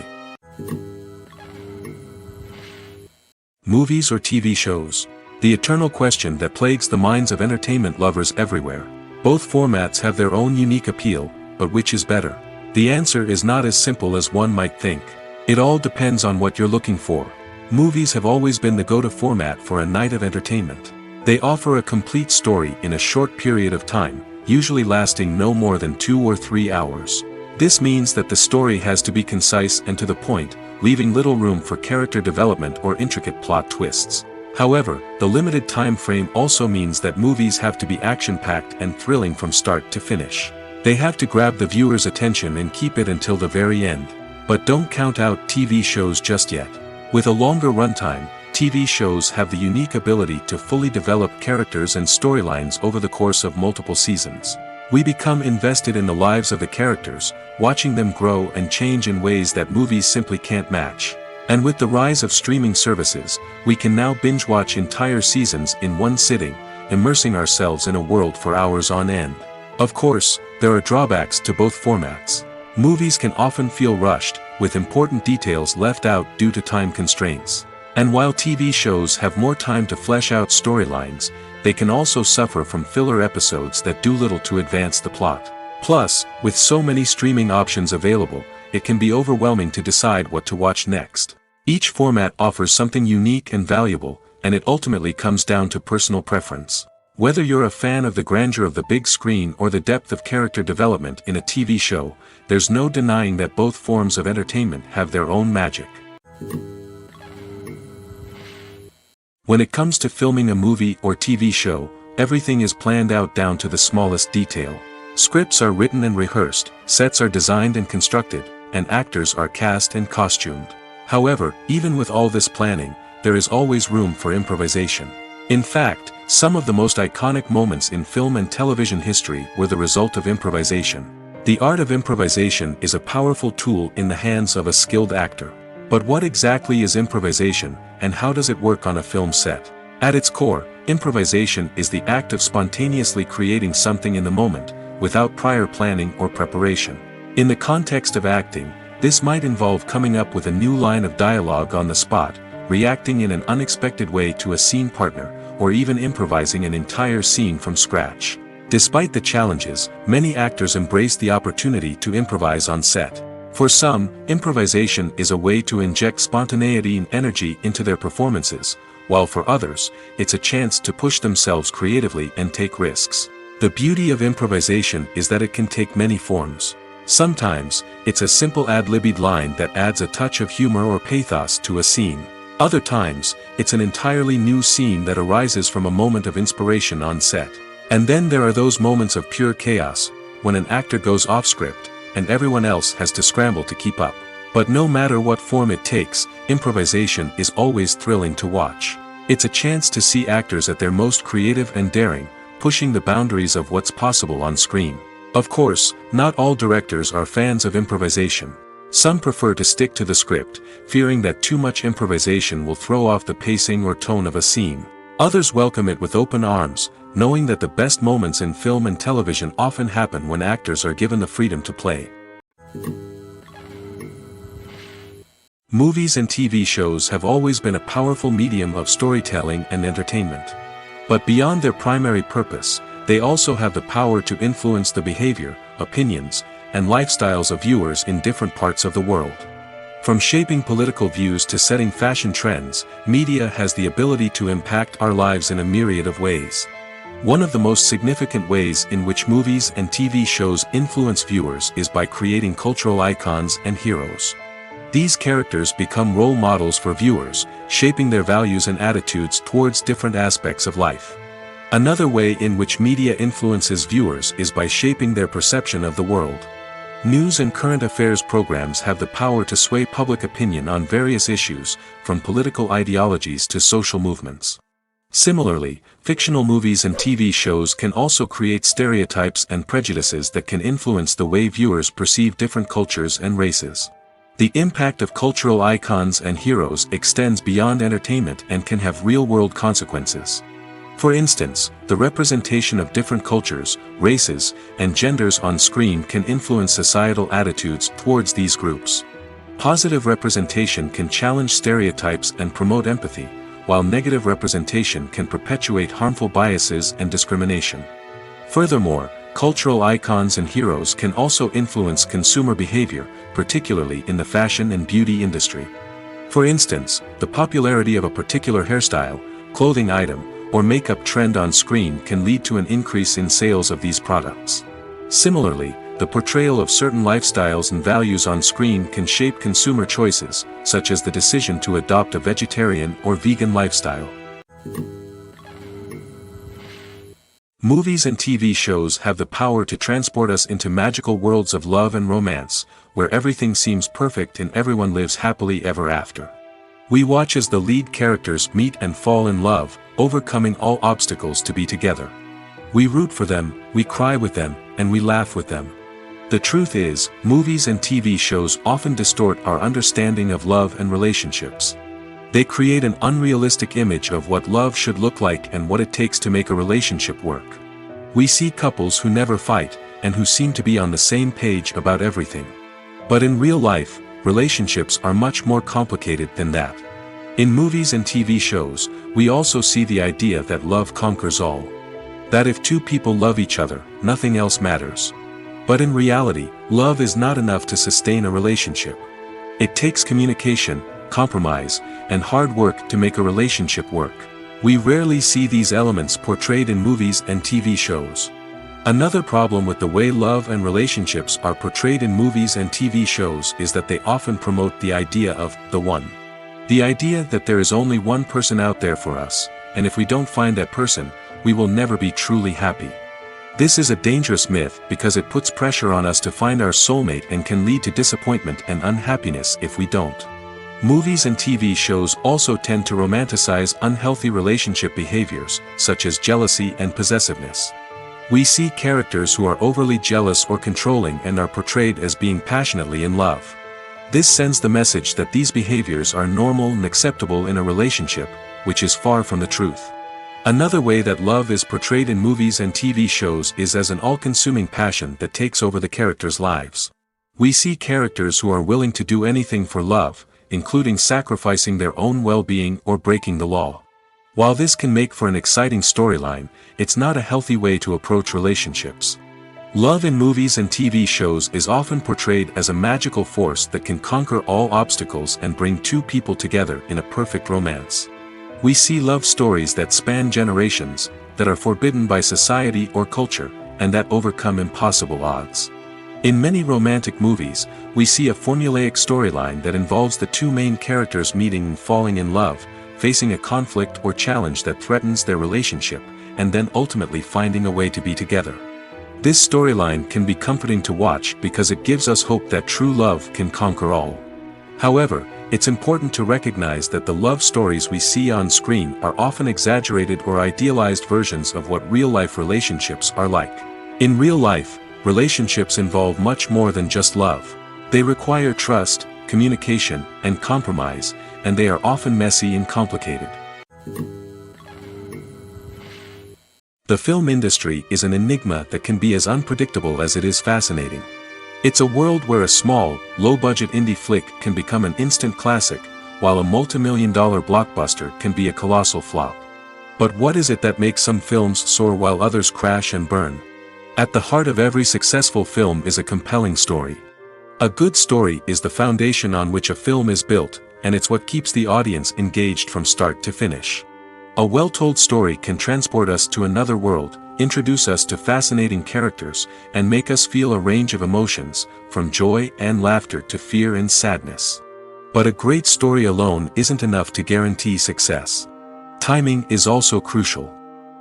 Movies or TV shows? The eternal question that plagues the minds of entertainment lovers everywhere. Both formats have their own unique appeal, but which is better? The answer is not as simple as one might think. It all depends on what you're looking for. Movies have always been the go-to format for a night of entertainment. They offer a complete story in a short period of time, usually lasting no more than 2 or 3 hours. This means that the story has to be concise and to the point, leaving little room for character development or intricate plot twists. However, the limited time frame also means that movies have to be action-packed and thrilling from start to finish. They have to grab the viewer's attention and keep it until the very end. But don't count out TV shows just yet. With a longer runtime, TV shows have the unique ability to fully develop characters and storylines over the course of multiple seasons. We become invested in the lives of the characters, watching them grow and change in ways that movies simply can't match. And with the rise of streaming services, we can now binge-watch entire seasons in one sitting, immersing ourselves in a world for hours on end. Of course, there are drawbacks to both formats. Movies can often feel rushed, with important details left out due to time constraints. And while TV shows have more time to flesh out storylines, they can also suffer from filler episodes that do little to advance the plot. Plus, with so many streaming options available, it can be overwhelming to decide what to watch next. Each format offers something unique and valuable, and it ultimately comes down to personal preference. Whether you're a fan of the grandeur of the big screen or the depth of character development in a TV show, there's no denying that both forms of entertainment have their own magic. When it comes to filming a movie or TV show, everything is planned out down to the smallest detail. Scripts are written and rehearsed, sets are designed and constructed, and actors are cast and costumed. However, even with all this planning, there is always room for improvisation. In fact, some of the most iconic moments in film and television history were the result of improvisation. The art of improvisation is a powerful tool in the hands of a skilled actor. But what exactly is improvisation, and how does it work on a film set? At its core, improvisation is the act of spontaneously creating something in the moment, without prior planning or preparation. In the context of acting, this might involve coming up with a new line of dialogue on the spot, reacting in an unexpected way to a scene partner, or even improvising an entire scene from scratch. Despite the challenges, many actors embrace the opportunity to improvise on set. For some, improvisation is a way to inject spontaneity and energy into their performances, while for others, it's a chance to push themselves creatively and take risks. The beauty of improvisation is that it can take many forms. Sometimes, it's a simple ad-libbed line that adds a touch of humor or pathos to a scene. Other times, it's an entirely new scene that arises from a moment of inspiration on set. And then there are those moments of pure chaos, when an actor goes off script, and everyone else has to scramble to keep up. But no matter what form it takes, improvisation is always thrilling to watch. It's a chance to see actors at their most creative and daring, pushing the boundaries of what's possible on screen. Of course, not all directors are fans of improvisation. Some prefer to stick to the script, fearing that too much improvisation will throw off the pacing or tone of a scene. Others welcome it with open arms, knowing that the best moments in film and television often happen when actors are given the freedom to play. Movies and TV shows have always been a powerful medium of storytelling and entertainment. But beyond their primary purpose, they also have the power to influence the behavior, opinions, and lifestyles of viewers in different parts of the world. From shaping political views to setting fashion trends, media has the ability to impact our lives in a myriad of ways. One of the most significant ways in which movies and TV shows influence viewers is by creating cultural icons and heroes. These characters become role models for viewers, shaping their values and attitudes towards different aspects of life. Another way in which media influences viewers is by shaping their perception of the world. News and current affairs programs have the power to sway public opinion on various issues, from political ideologies to social movements. Similarly, fictional movies and TV shows can also create stereotypes and prejudices that can influence the way viewers perceive different cultures and races. The impact of cultural icons and heroes extends beyond entertainment and can have real-world consequences. For instance, the representation of different cultures, races, and genders on screen can influence societal attitudes towards these groups. Positive representation can challenge stereotypes and promote empathy, while negative representation can perpetuate harmful biases and discrimination. Furthermore, cultural icons and heroes can also influence consumer behavior, particularly in the fashion and beauty industry. For instance, the popularity of a particular hairstyle, clothing item, or makeup trend on screen can lead to an increase in sales of these products. Similarly, the portrayal of certain lifestyles and values on screen can shape consumer choices, such as the decision to adopt a vegetarian or vegan lifestyle. Movies and TV shows have the power to transport us into magical worlds of love and romance, where everything seems perfect and everyone lives happily ever after. We watch as the lead characters meet and fall in love, overcoming all obstacles to be together. We root for them, we cry with them, and we laugh with them. The truth is, movies and TV shows often distort our understanding of love and relationships. They create an unrealistic image of what love should look like and what it takes to make a relationship work. We see couples who never fight, and who seem to be on the same page about everything. But in real life, relationships are much more complicated than that. In movies and TV shows, we also see the idea that love conquers all. That if two people love each other, nothing else matters. But in reality, love is not enough to sustain a relationship. It takes communication, compromise, and hard work to make a relationship work. We rarely see these elements portrayed in movies and TV shows. Another problem with the way love and relationships are portrayed in movies and TV shows is that they often promote the idea of the one. The idea that there is only one person out there for us, and if we don't find that person, we will never be truly happy. This is a dangerous myth because it puts pressure on us to find our soulmate and can lead to disappointment and unhappiness if we don't. Movies and TV shows also tend to romanticize unhealthy relationship behaviors, such as jealousy and possessiveness. We see characters who are overly jealous or controlling and are portrayed as being passionately in love. This sends the message that these behaviors are normal and acceptable in a relationship, which is far from the truth. Another way that love is portrayed in movies and TV shows is as an all-consuming passion that takes over the characters' lives. We see characters who are willing to do anything for love, including sacrificing their own well-being or breaking the law. While this can make for an exciting storyline, it's not a healthy way to approach relationships. Love in movies and TV shows is often portrayed as a magical force that can conquer all obstacles and bring two people together in a perfect romance. We see love stories that span generations, that are forbidden by society or culture, and that overcome impossible odds. In many romantic movies, we see a formulaic storyline that involves the two main characters meeting and falling in love, facing a conflict or challenge that threatens their relationship, and then ultimately finding a way to be together. This storyline can be comforting to watch because it gives us hope that true love can conquer all. However, it's important to recognize that the love stories we see on screen are often exaggerated or idealized versions of what real-life relationships are like. In real life, relationships involve much more than just love. They require trust, communication, and compromise, and they are often messy and complicated. The film industry is an enigma that can be as unpredictable as it is fascinating. It's a world where a small, low-budget indie flick can become an instant classic, while a multi-million-dollar blockbuster can be a colossal flop. But what is it that makes some films soar while others crash and burn? At the heart of every successful film is a compelling story. A good story is the foundation on which a film is built, and it's what keeps the audience engaged from start to finish. A well-told story can transport us to another world, introduce us to fascinating characters, and make us feel a range of emotions, from joy and laughter to fear and sadness. But a great story alone isn't enough to guarantee success. Timing is also crucial.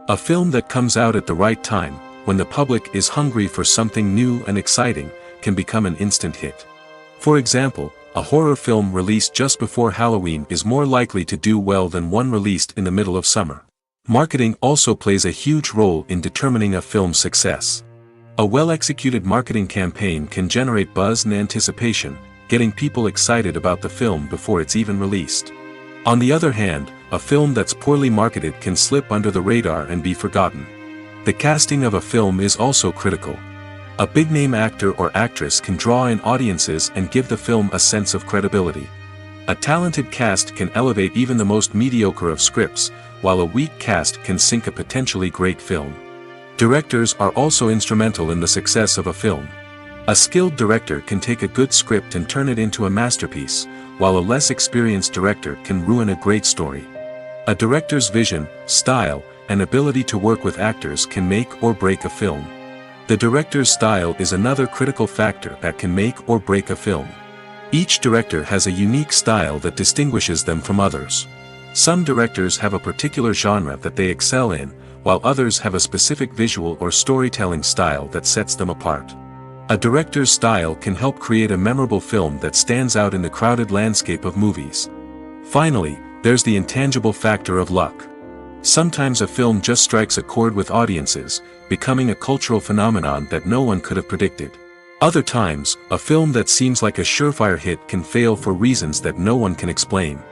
A film that comes out at the right time, when the public is hungry for something new and exciting, can become an instant hit. For example, a horror film released just before Halloween is more likely to do well than one released in the middle of summer. Marketing also plays a huge role in determining a film's success. A well-executed marketing campaign can generate buzz and anticipation, getting people excited about the film before it's even released. On the other hand, a film that's poorly marketed can slip under the radar and be forgotten. The casting of a film is also critical. A big-name actor or actress can draw in audiences and give the film a sense of credibility. A talented cast can elevate even the most mediocre of scripts, while a weak cast can sink a potentially great film. Directors are also instrumental in the success of a film. A skilled director can take a good script and turn it into a masterpiece, while a less experienced director can ruin a great story. A director's vision, style, and ability to work with actors can make or break a film. The director's style is another critical factor that can make or break a film. Each director has a unique style that distinguishes them from others. Some directors have a particular genre that they excel in, while others have a specific visual or storytelling style that sets them apart. A director's style can help create a memorable film that stands out in the crowded landscape of movies. Finally, there's the intangible factor of luck. Sometimes a film just strikes a chord with audiences, becoming a cultural phenomenon that no one could have predicted. Other times, a film that seems like a surefire hit can fail for reasons that no one can explain.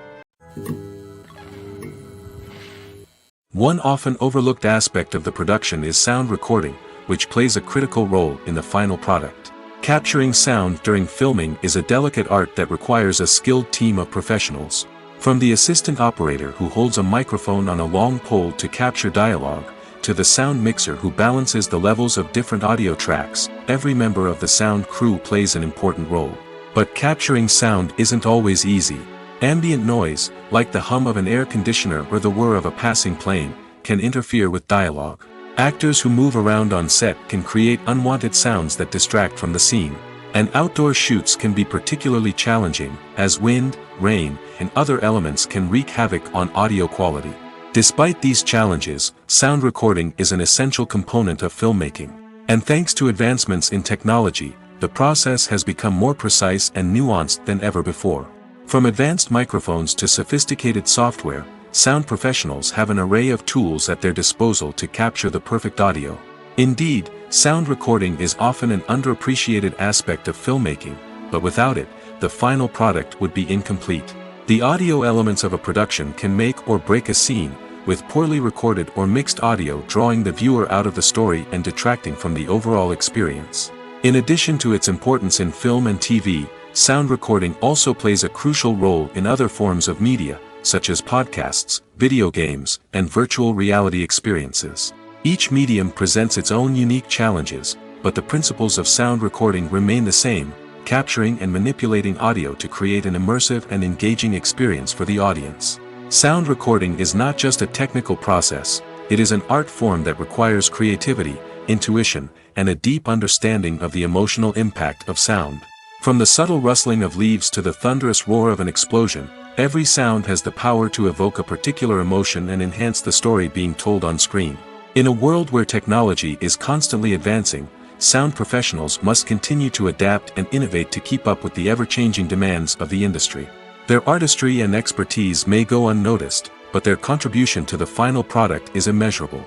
One often overlooked aspect of the production is sound recording, which plays a critical role in the final product. Capturing sound during filming is a delicate art that requires a skilled team of professionals. From the assistant operator who holds a microphone on a long pole to capture dialogue, to the sound mixer who balances the levels of different audio tracks, every member of the sound crew plays an important role. But capturing sound isn't always easy. Ambient noise, like the hum of an air conditioner or the whir of a passing plane, can interfere with dialogue. Actors who move around on set can create unwanted sounds that distract from the scene. And outdoor shoots can be particularly challenging, as wind, rain, and other elements can wreak havoc on audio quality. Despite these challenges, sound recording is an essential component of filmmaking. And thanks to advancements in technology, the process has become more precise and nuanced than ever before. From advanced microphones to sophisticated software, sound professionals have an array of tools at their disposal to capture the perfect audio. Indeed, sound recording is often an underappreciated aspect of filmmaking, but without it, the final product would be incomplete. The audio elements of a production can make or break a scene, with poorly recorded or mixed audio drawing the viewer out of the story and detracting from the overall experience. In addition to its importance in film and TV, sound recording also plays a crucial role in other forms of media, such as podcasts, video games, and virtual reality experiences. Each medium presents its own unique challenges, but the principles of sound recording remain the same, capturing and manipulating audio to create an immersive and engaging experience for the audience. Sound recording is not just a technical process, it is an art form that requires creativity, intuition, and a deep understanding of the emotional impact of sound. From the subtle rustling of leaves to the thunderous roar of an explosion, every sound has the power to evoke a particular emotion and enhance the story being told on screen. In a world where technology is constantly advancing, sound professionals must continue to adapt and innovate to keep up with the ever-changing demands of the industry. Their artistry and expertise may go unnoticed, but their contribution to the final product is immeasurable.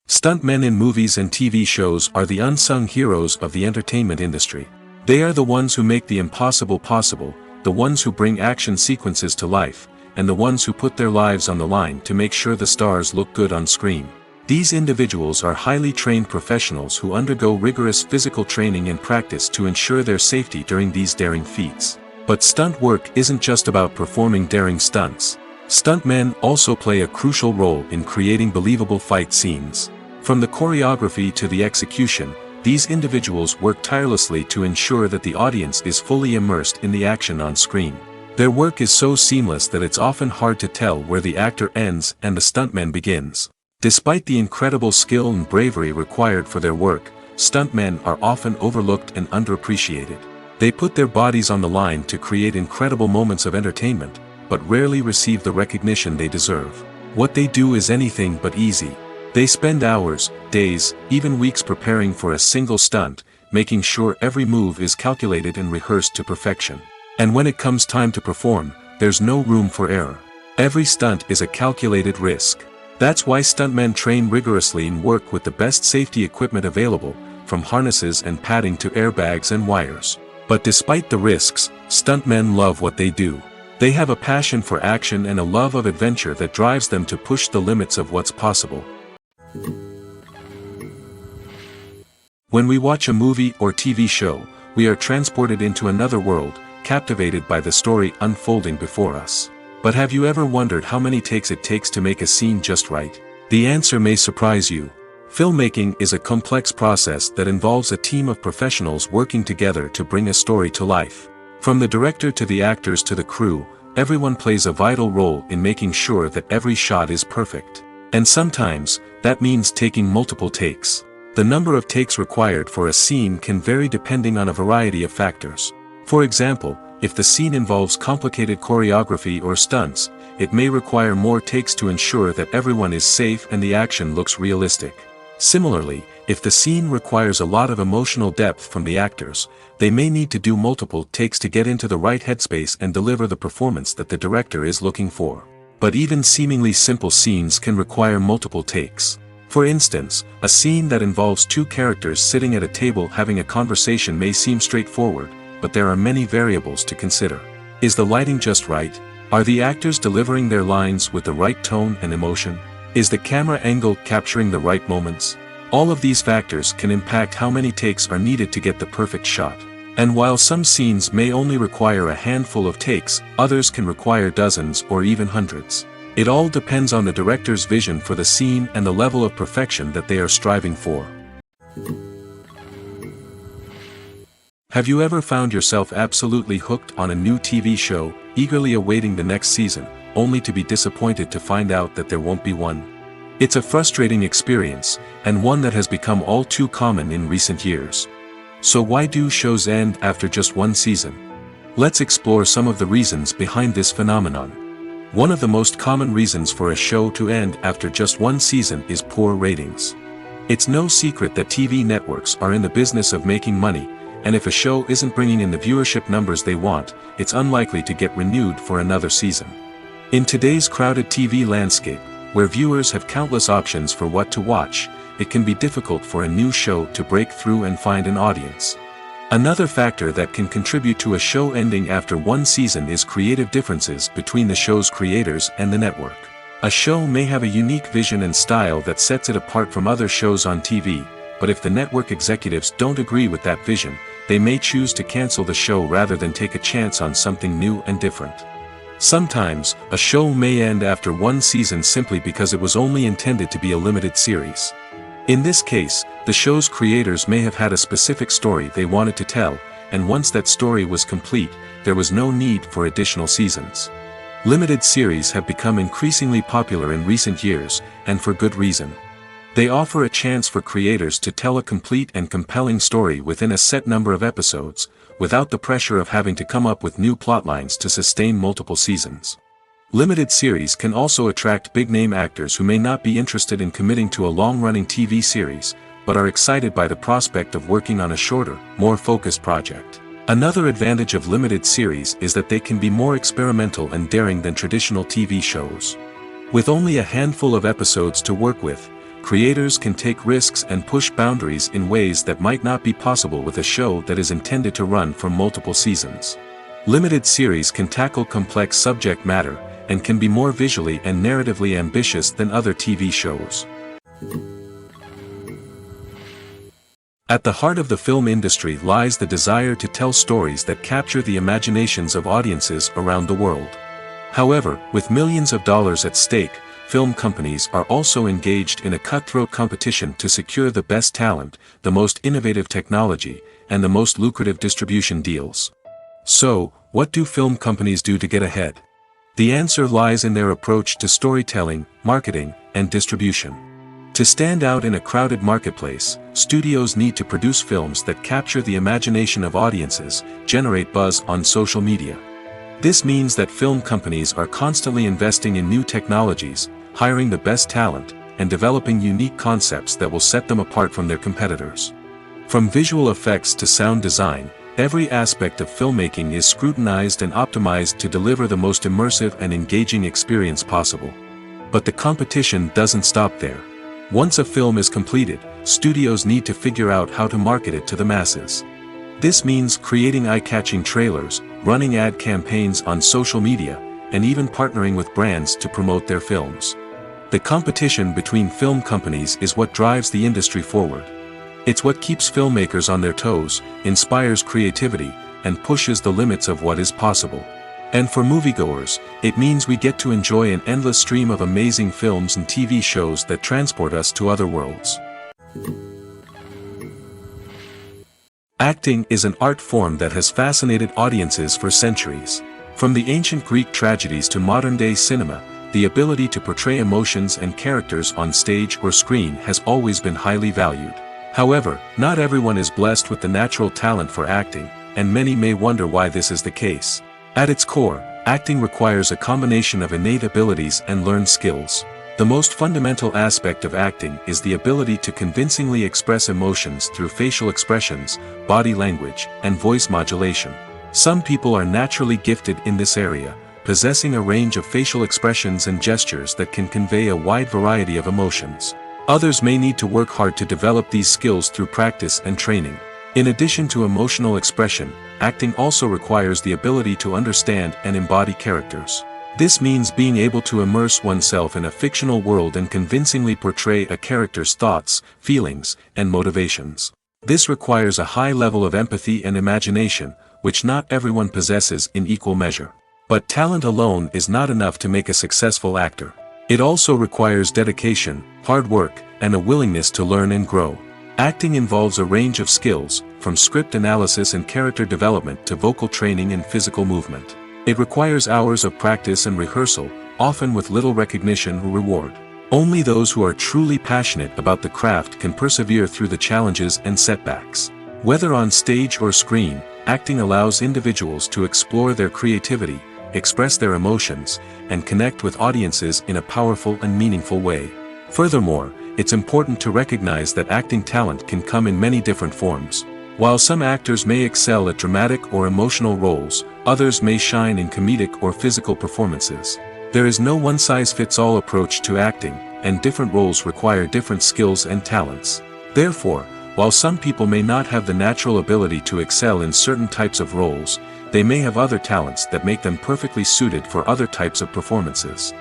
Stuntmen in movies and TV shows are the unsung heroes of the entertainment industry. They are the ones who make the impossible possible, the ones who bring action sequences to life, and the ones who put their lives on the line to make sure the stars look good on screen. These individuals are highly trained professionals who undergo rigorous physical training and practice to ensure their safety during these daring feats. But stunt work isn't just about performing daring stunts. Stuntmen also play a crucial role in creating believable fight scenes. From the choreography to the execution, these individuals work tirelessly to ensure that the audience is fully immersed in the action on screen. Their work is so seamless that it's often hard to tell where the actor ends and the stuntman begins. Despite the incredible skill and bravery required for their work, stuntmen are often overlooked and underappreciated. They put their bodies on the line to create incredible moments of entertainment, but rarely receive the recognition they deserve. What they do is anything but easy. They spend hours, days, even weeks preparing for a single stunt, making sure every move is calculated and rehearsed to perfection. And when it comes time to perform, there's no room for error. Every stunt is a calculated risk. That's why stuntmen train rigorously and work with the best safety equipment available, from harnesses and padding to airbags and wires. But despite the risks, stuntmen love what they do. They have a passion for action and a love of adventure that drives them to push the limits of what's possible. When we watch a movie or TV show, we are transported into another world, captivated by the story unfolding before us. But have you ever wondered how many takes it takes to make a scene just right? The answer may surprise you. Filmmaking is a complex process that involves a team of professionals working together to bring a story to life. From the director to the actors to the crew, everyone plays a vital role in making sure that every shot is perfect. And sometimes, that means taking multiple takes. The number of takes required for a scene can vary depending on a variety of factors. For example, if the scene involves complicated choreography or stunts, it may require more takes to ensure that everyone is safe and the action looks realistic. Similarly, if the scene requires a lot of emotional depth from the actors, they may need to do multiple takes to get into the right headspace and deliver the performance that the director is looking for. But even seemingly simple scenes can require multiple takes. For instance, a scene that involves two characters sitting at a table having a conversation may seem straightforward, but there are many variables to consider. Is the lighting just right? Are the actors delivering their lines with the right tone and emotion? Is the camera angle capturing the right moments? All of these factors can impact how many takes are needed to get the perfect shot. And while some scenes may only require a handful of takes, others can require dozens or even hundreds. It all depends on the director's vision for the scene and the level of perfection that they are striving for. Have you ever found yourself absolutely hooked on a new TV show, eagerly awaiting the next season, only to be disappointed to find out that there won't be one? It's a frustrating experience, and one that has become all too common in recent years. So why do shows end after just one season? Let's explore some of the reasons behind this phenomenon. One of the most common reasons for a show to end after just one season is poor ratings. It's no secret that TV networks are in the business of making money, and if a show isn't bringing in the viewership numbers they want, it's unlikely to get renewed for another season. In today's crowded TV landscape, where viewers have countless options for what to watch, it can be difficult for a new show to break through and find an audience. Another factor that can contribute to a show ending after one season is creative differences between the show's creators and the network. A show may have a unique vision and style that sets it apart from other shows on TV, but if the network executives don't agree with that vision, they may choose to cancel the show rather than take a chance on something new and different. Sometimes, a show may end after one season simply because it was only intended to be a limited series. In this case, the show's creators may have had a specific story they wanted to tell, and once that story was complete, there was no need for additional seasons. Limited series have become increasingly popular in recent years, and for good reason. They offer a chance for creators to tell a complete and compelling story within a set number of episodes, without the pressure of having to come up with new plotlines to sustain multiple seasons. Limited series can also attract big-name actors who may not be interested in committing to a long-running TV series, but are excited by the prospect of working on a shorter, more focused project. Another advantage of limited series is that they can be more experimental and daring than traditional TV shows. With only a handful of episodes to work with, creators can take risks and push boundaries in ways that might not be possible with a show that is intended to run for multiple seasons. Limited series can tackle complex subject matter, and can be more visually and narratively ambitious than other TV shows. At the heart of the film industry lies the desire to tell stories that capture the imaginations of audiences around the world. However, with millions of dollars at stake, film companies are also engaged in a cutthroat competition to secure the best talent, the most innovative technology, and the most lucrative distribution deals. So, what do film companies do to get ahead? The answer lies in their approach to storytelling, marketing, and distribution. To stand out in a crowded marketplace, studios need to produce films that capture the imagination of audiences, generate buzz on social media. This means that film companies are constantly investing in new technologies, hiring the best talent, and developing unique concepts that will set them apart from their competitors. From visual effects to sound design, every aspect of filmmaking is scrutinized and optimized to deliver the most immersive and engaging experience possible. But the competition doesn't stop there. Once a film is completed, studios need to figure out how to market it to the masses. This means creating eye-catching trailers, running ad campaigns on social media, and even partnering with brands to promote their films. The competition between film companies is what drives the industry forward. It's what keeps filmmakers on their toes, inspires creativity, and pushes the limits of what is possible. And for moviegoers, it means we get to enjoy an endless stream of amazing films and TV shows that transport us to other worlds. Acting is an art form that has fascinated audiences for centuries. From the ancient Greek tragedies to modern-day cinema, the ability to portray emotions and characters on stage or screen has always been highly valued. However, not everyone is blessed with the natural talent for acting, and many may wonder why this is the case. At its core, acting requires a combination of innate abilities and learned skills. The most fundamental aspect of acting is the ability to convincingly express emotions through facial expressions, body language, and voice modulation. Some people are naturally gifted in this area, possessing a range of facial expressions and gestures that can convey a wide variety of emotions. Others may need to work hard to develop these skills through practice and training. In addition to emotional expression, acting also requires the ability to understand and embody characters. This means being able to immerse oneself in a fictional world and convincingly portray a character's thoughts, feelings, and motivations. This requires a high level of empathy and imagination, which not everyone possesses in equal measure. But talent alone is not enough to make a successful actor. It also requires dedication, hard work, and a willingness to learn and grow. Acting involves a range of skills, from script analysis and character development to vocal training and physical movement. It requires hours of practice and rehearsal, often with little recognition or reward. Only those who are truly passionate about the craft can persevere through the challenges and setbacks. Whether on stage or screen, acting allows individuals to explore their creativity, express their emotions, and connect with audiences in a powerful and meaningful way. Furthermore, it's important to recognize that acting talent can come in many different forms. While some actors may excel at dramatic or emotional roles, others may shine in comedic or physical performances. There is no one-size-fits-all approach to acting, and different roles require different skills and talents. Therefore, while some people may not have the natural ability to excel in certain types of roles, they may have other talents that make them perfectly suited for other types of performances.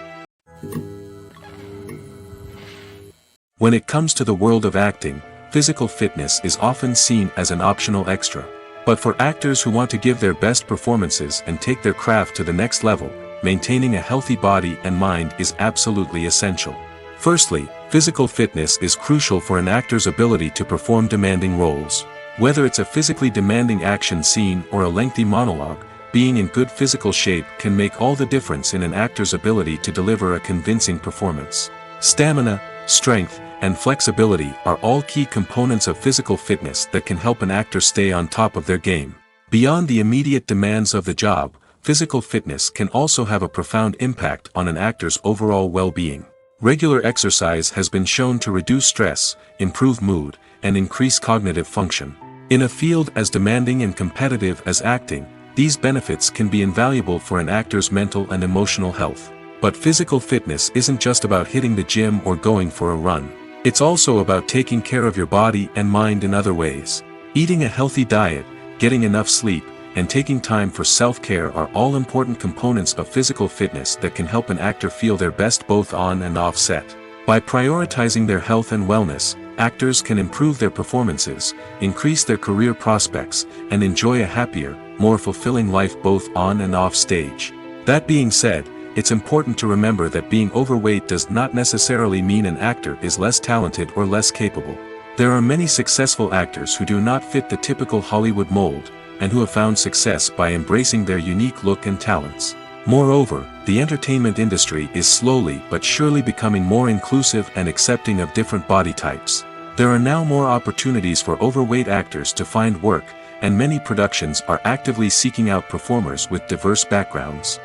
When it comes to the world of acting, physical fitness is often seen as an optional extra. But for actors who want to give their best performances and take their craft to the next level, maintaining a healthy body and mind is absolutely essential. Firstly, physical fitness is crucial for an actor's ability to perform demanding roles. Whether it's a physically demanding action scene or a lengthy monologue, being in good physical shape can make all the difference in an actor's ability to deliver a convincing performance. Stamina, strength, and flexibility are all key components of physical fitness that can help an actor stay on top of their game. Beyond the immediate demands of the job, physical fitness can also have a profound impact on an actor's overall well-being. Regular exercise has been shown to reduce stress, improve mood, and increase cognitive function. In a field as demanding and competitive as acting, these benefits can be invaluable for an actor's mental and emotional health. But physical fitness isn't just about hitting the gym or going for a run. It's also about taking care of your body and mind in other ways. Eating a healthy diet, getting enough sleep, and taking time for self-care are all important components of physical fitness that can help an actor feel their best both on and off set. By prioritizing their health and wellness, actors can improve their performances, increase their career prospects, and enjoy a happier, more fulfilling life both on and off stage. That being said, it's important to remember that being overweight does not necessarily mean an actor is less talented or less capable. There are many successful actors who do not fit the typical Hollywood mold, and who have found success by embracing their unique look and talents. Moreover, the entertainment industry is slowly but surely becoming more inclusive and accepting of different body types. There are now more opportunities for overweight actors to find work, and many productions are actively seeking out performers with diverse backgrounds.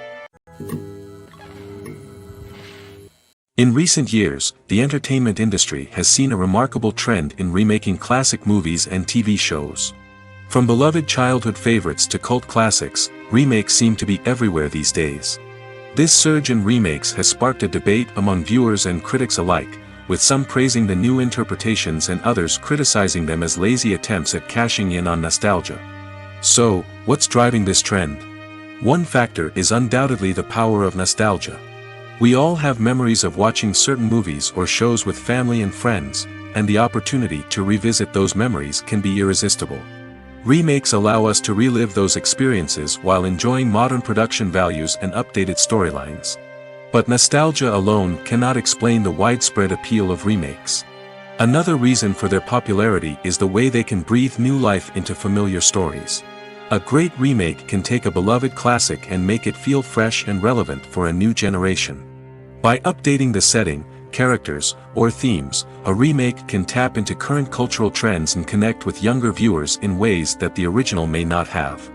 In recent years, the entertainment industry has seen a remarkable trend in remaking classic movies and TV shows. From beloved childhood favorites to cult classics, remakes seem to be everywhere these days. This surge in remakes has sparked a debate among viewers and critics alike, with some praising the new interpretations and others criticizing them as lazy attempts at cashing in on nostalgia. So, what's driving this trend? One factor is undoubtedly the power of nostalgia. We all have memories of watching certain movies or shows with family and friends, and the opportunity to revisit those memories can be irresistible. Remakes allow us to relive those experiences while enjoying modern production values and updated storylines. But nostalgia alone cannot explain the widespread appeal of remakes. Another reason for their popularity is the way they can breathe new life into familiar stories. A great remake can take a beloved classic and make it feel fresh and relevant for a new generation. By updating the setting, characters, or themes, a remake can tap into current cultural trends and connect with younger viewers in ways that the original may not have.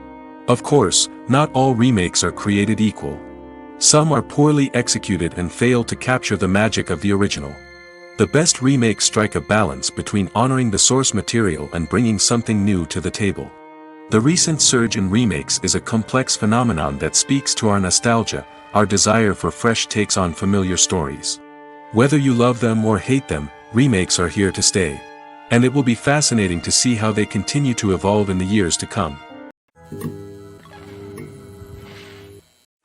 Of course, not all remakes are created equal. Some are poorly executed and fail to capture the magic of the original. The best remakes strike a balance between honoring the source material and bringing something new to the table. The recent surge in remakes is a complex phenomenon that speaks to our nostalgia, our desire for fresh takes on familiar stories. Whether you love them or hate them, remakes are here to stay. And it will be fascinating to see how they continue to evolve in the years to come.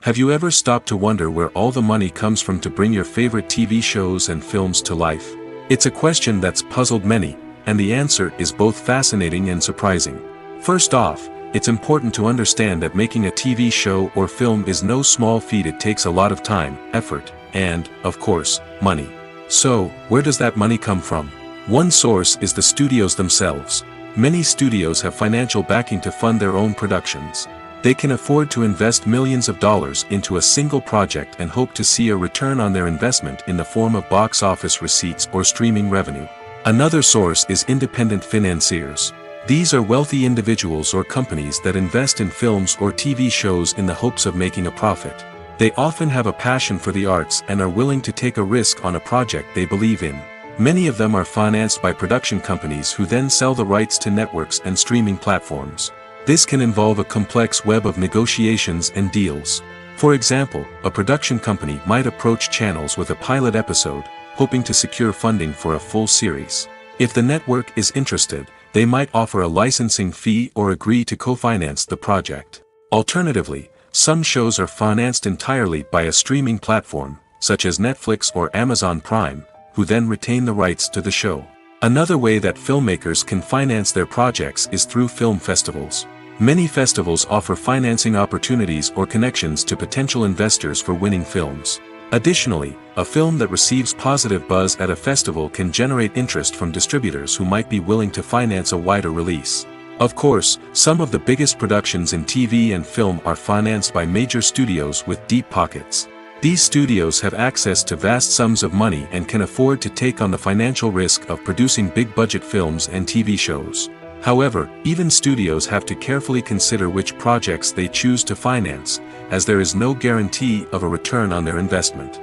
Have you ever stopped to wonder where all the money comes from to bring your favorite TV shows and films to life? It's a question that's puzzled many, and the answer is both fascinating and surprising. First off, it's important to understand that making a TV show or film is no small feat. It takes a lot of time, effort, and, of course, money. So, where does that money come from? One source is the studios themselves. Many studios have financial backing to fund their own productions. They can afford to invest millions of dollars into a single project and hope to see a return on their investment in the form of box office receipts or streaming revenue. Another source is independent financiers. These are wealthy individuals or companies that invest in films or TV shows in the hopes of making a profit. They often have a passion for the arts and are willing to take a risk on a project they believe in. Many of them are financed by production companies who then sell the rights to networks and streaming platforms. This can involve a complex web of negotiations and deals. For example, a production company might approach channels with a pilot episode, hoping to secure funding for a full series. If the network is interested, they might offer a licensing fee or agree to co-finance the project. Alternatively, some shows are financed entirely by a streaming platform, such as Netflix or Amazon Prime, who then retain the rights to the show. Another way that filmmakers can finance their projects is through film festivals. Many festivals offer financing opportunities or connections to potential investors for winning films. Additionally, a film that receives positive buzz at a festival can generate interest from distributors who might be willing to finance a wider release. Of course, some of the biggest productions in TV and film are financed by major studios with deep pockets. These studios have access to vast sums of money and can afford to take on the financial risk of producing big-budget films and TV shows. However, even studios have to carefully consider which projects they choose to finance, as there is no guarantee of a return on their investment.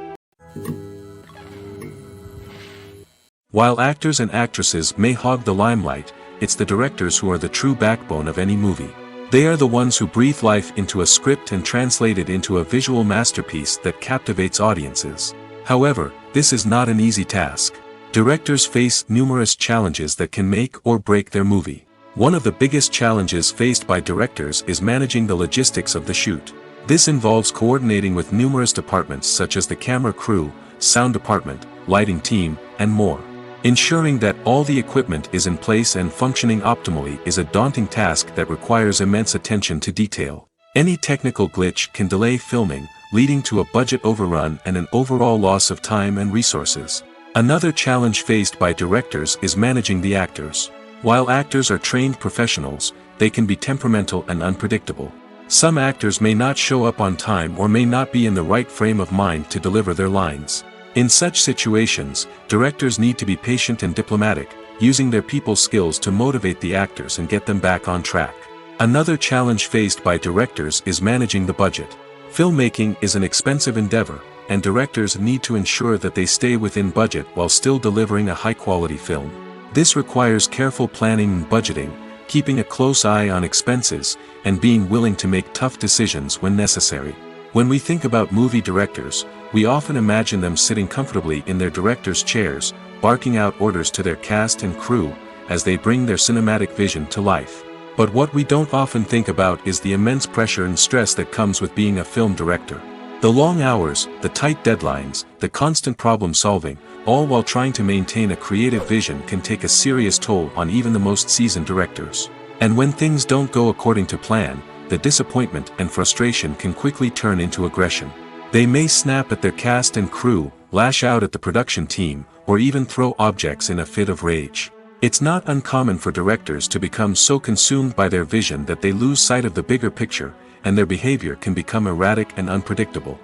While actors and actresses may hog the limelight, it's the directors who are the true backbone of any movie. They are the ones who breathe life into a script and translate it into a visual masterpiece that captivates audiences. However, this is not an easy task. Directors face numerous challenges that can make or break their movie. One of the biggest challenges faced by directors is managing the logistics of the shoot. This involves coordinating with numerous departments such as the camera crew, sound department, lighting team, and more. Ensuring that all the equipment is in place and functioning optimally is a daunting task that requires immense attention to detail. Any technical glitch can delay filming, leading to a budget overrun and an overall loss of time and resources. Another challenge faced by directors is managing the actors. While actors are trained professionals, they can be temperamental and unpredictable. Some actors may not show up on time or may not be in the right frame of mind to deliver their lines. In such situations, directors need to be patient and diplomatic, using their people skills to motivate the actors and get them back on track. Another challenge faced by directors is managing the budget. Filmmaking is an expensive endeavor, and directors need to ensure that they stay within budget while still delivering a high-quality film. This requires careful planning and budgeting, keeping a close eye on expenses, and being willing to make tough decisions when necessary. When we think about movie directors, we often imagine them sitting comfortably in their director's chairs, barking out orders to their cast and crew, as they bring their cinematic vision to life. But what we don't often think about is the immense pressure and stress that comes with being a film director. The long hours, the tight deadlines, the constant problem solving, all while trying to maintain a creative vision can take a serious toll on even the most seasoned directors. And when things don't go according to plan, the disappointment and frustration can quickly turn into aggression. They may snap at their cast and crew, lash out at the production team, or even throw objects in a fit of rage. It's not uncommon for directors to become so consumed by their vision that they lose sight of the bigger picture, and their behavior can become erratic and unpredictable.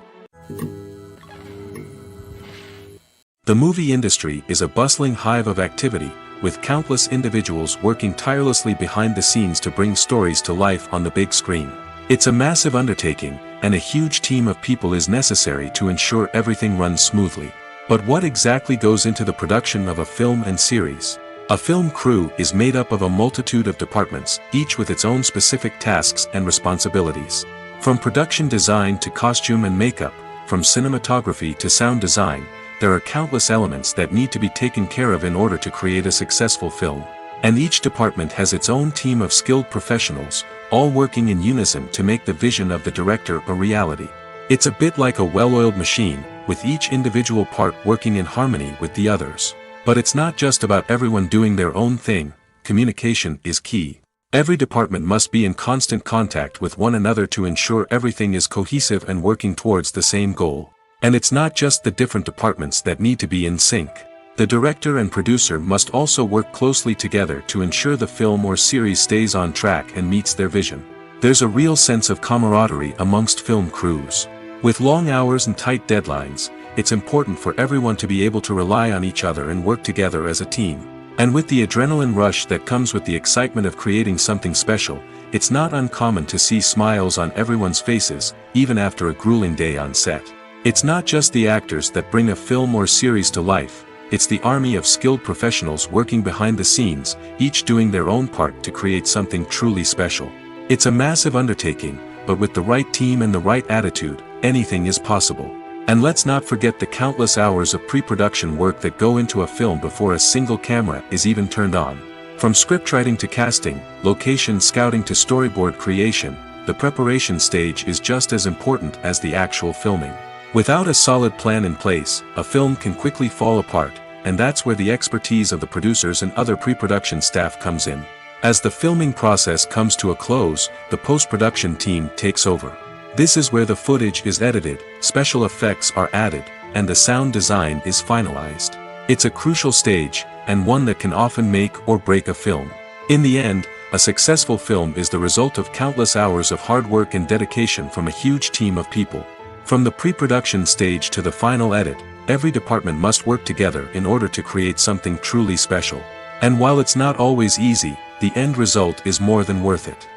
The movie industry is a bustling hive of activity, with countless individuals working tirelessly behind the scenes to bring stories to life on the big screen. It's a massive undertaking, and a huge team of people is necessary to ensure everything runs smoothly. But what exactly goes into the production of a film and series? A film crew is made up of a multitude of departments, each with its own specific tasks and responsibilities. From production design to costume and makeup, from cinematography to sound design, there are countless elements that need to be taken care of in order to create a successful film. And each department has its own team of skilled professionals, all working in unison to make the vision of the director a reality. It's a bit like a well-oiled machine, with each individual part working in harmony with the others. But it's not just about everyone doing their own thing. Communication is key. Every department must be in constant contact with one another to ensure everything is cohesive and working towards the same goal. And it's not just the different departments that need to be in sync. The director and producer must also work closely together to ensure the film or series stays on track and meets their vision. There's a real sense of camaraderie amongst film crews. With long hours and tight deadlines, it's important for everyone to be able to rely on each other and work together as a team. And with the adrenaline rush that comes with the excitement of creating something special, it's not uncommon to see smiles on everyone's faces, even after a grueling day on set. It's not just the actors that bring a film or series to life, it's the army of skilled professionals working behind the scenes, each doing their own part to create something truly special. It's a massive undertaking, but with the right team and the right attitude, anything is possible. And let's not forget the countless hours of pre-production work that go into a film before a single camera is even turned on. From scriptwriting to casting, location scouting to storyboard creation, the preparation stage is just as important as the actual filming. Without a solid plan in place, a film can quickly fall apart, and that's where the expertise of the producers and other pre-production staff comes in. As the filming process comes to a close, the post-production team takes over. This is where the footage is edited, special effects are added, and the sound design is finalized. It's a crucial stage, and one that can often make or break a film. In the end, a successful film is the result of countless hours of hard work and dedication from a huge team of people. From the pre-production stage to the final edit, every department must work together in order to create something truly special. And while it's not always easy, the end result is more than worth it.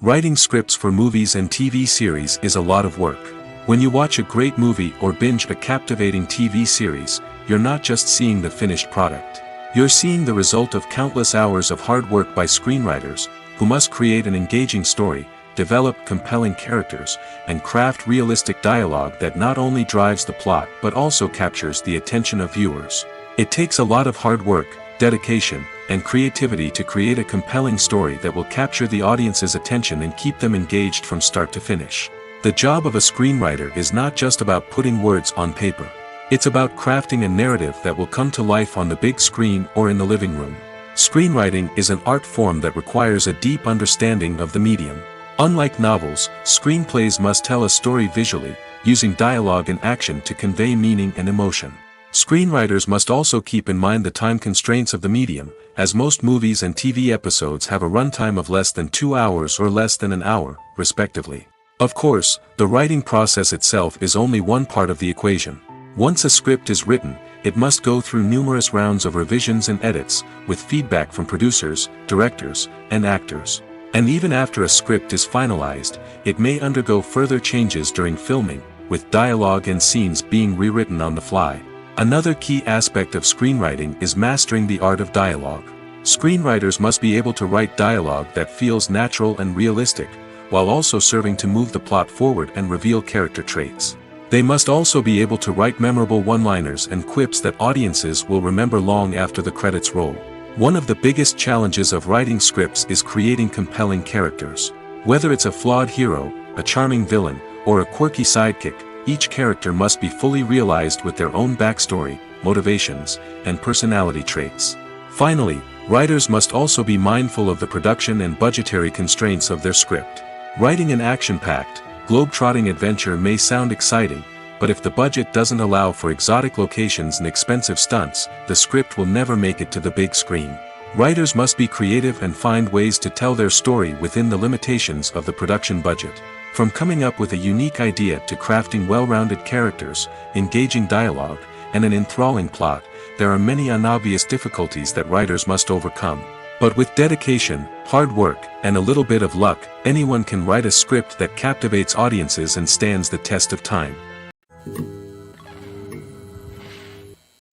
Writing scripts for movies and TV series is a lot of work. When you watch a great movie or binge a captivating TV series, you're not just seeing the finished product. You're seeing the result of countless hours of hard work by screenwriters, who must create an engaging story, develop compelling characters, and craft realistic dialogue that not only drives the plot but also captures the attention of viewers. It takes a lot of hard work, dedication, and creativity to create a compelling story that will capture the audience's attention and keep them engaged from start to finish. The job of a screenwriter is not just about putting words on paper. It's about crafting a narrative that will come to life on the big screen or in the living room. Screenwriting is an art form that requires a deep understanding of the medium. Unlike novels, screenplays must tell a story visually, using dialogue and action to convey meaning and emotion. Screenwriters must also keep in mind the time constraints of the medium, as most movies and TV episodes have a runtime of less than 2 hours or less than an hour, respectively. Of course, the writing process itself is only one part of the equation. Once a script is written, it must go through numerous rounds of revisions and edits, with feedback from producers, directors, and actors. And even after a script is finalized, it may undergo further changes during filming, with dialogue and scenes being rewritten on the fly. Another key aspect of screenwriting is mastering the art of dialogue. Screenwriters must be able to write dialogue that feels natural and realistic, while also serving to move the plot forward and reveal character traits. They must also be able to write memorable one-liners and quips that audiences will remember long after the credits roll. One of the biggest challenges of writing scripts is creating compelling characters. Whether it's a flawed hero, a charming villain, or a quirky sidekick, each character must be fully realized with their own backstory, motivations, and personality traits. Finally, writers must also be mindful of the production and budgetary constraints of their script. Writing an action-packed, globe-trotting adventure may sound exciting, but if the budget doesn't allow for exotic locations and expensive stunts, the script will never make it to the big screen. Writers must be creative and find ways to tell their story within the limitations of the production budget. From coming up with a unique idea to crafting well-rounded characters, engaging dialogue, and an enthralling plot, there are many unobvious difficulties that writers must overcome. But with dedication, hard work, and a little bit of luck, anyone can write a script that captivates audiences and stands the test of time.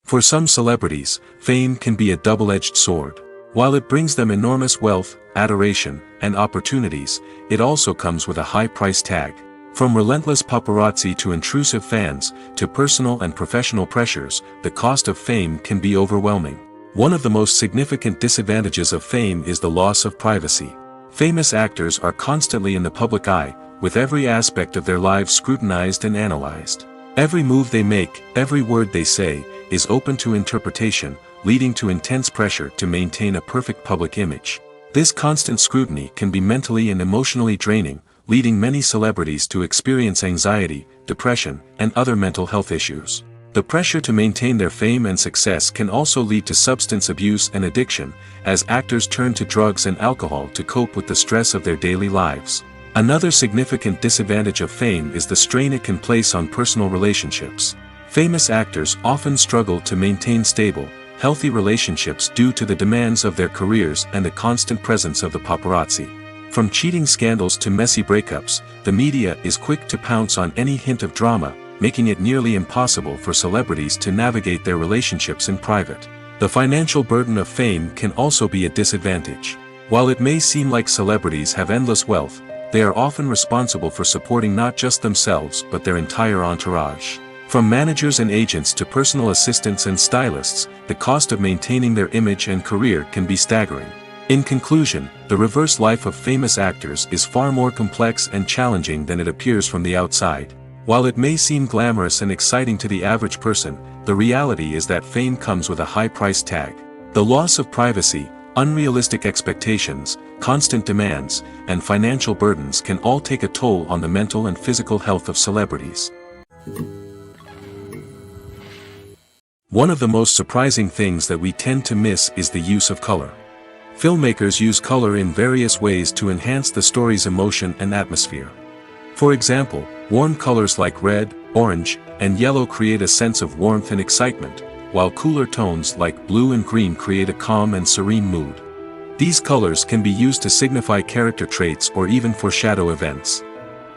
For some celebrities, fame can be a double-edged sword. While it brings them enormous wealth, adoration, and opportunities, it also comes with a high price tag. From relentless paparazzi to intrusive fans, to personal and professional pressures, the cost of fame can be overwhelming. One of the most significant disadvantages of fame is the loss of privacy. Famous actors are constantly in the public eye, with every aspect of their lives scrutinized and analyzed. Every move they make, every word they say, is open to interpretation, leading to intense pressure to maintain a perfect public image. This constant scrutiny can be mentally and emotionally draining, leading many celebrities to experience anxiety, depression, and other mental health issues. The pressure to maintain their fame and success can also lead to substance abuse and addiction, as actors turn to drugs and alcohol to cope with the stress of their daily lives. Another significant disadvantage of fame is the strain it can place on personal relationships. Famous actors often struggle to maintain stable, healthy relationships due to the demands of their careers and the constant presence of the paparazzi. From cheating scandals to messy breakups, the media is quick to pounce on any hint of drama, making it nearly impossible for celebrities to navigate their relationships in private. The financial burden of fame can also be a disadvantage. While it may seem like celebrities have endless wealth, they are often responsible for supporting not just themselves but their entire entourage. From managers and agents to personal assistants and stylists, the cost of maintaining their image and career can be staggering. In conclusion, the reverse life of famous actors is far more complex and challenging than it appears from the outside. While it may seem glamorous and exciting to the average person, the reality is that fame comes with a high price tag. The loss of privacy, unrealistic expectations, constant demands, and financial burdens can all take a toll on the mental and physical health of celebrities. One of the most surprising things that we tend to miss is the use of color. Filmmakers use color in various ways to enhance the story's emotion and atmosphere. For example, warm colors like red, orange, and yellow create a sense of warmth and excitement, while cooler tones like blue and green create a calm and serene mood. These colors can be used to signify character traits or even foreshadow events.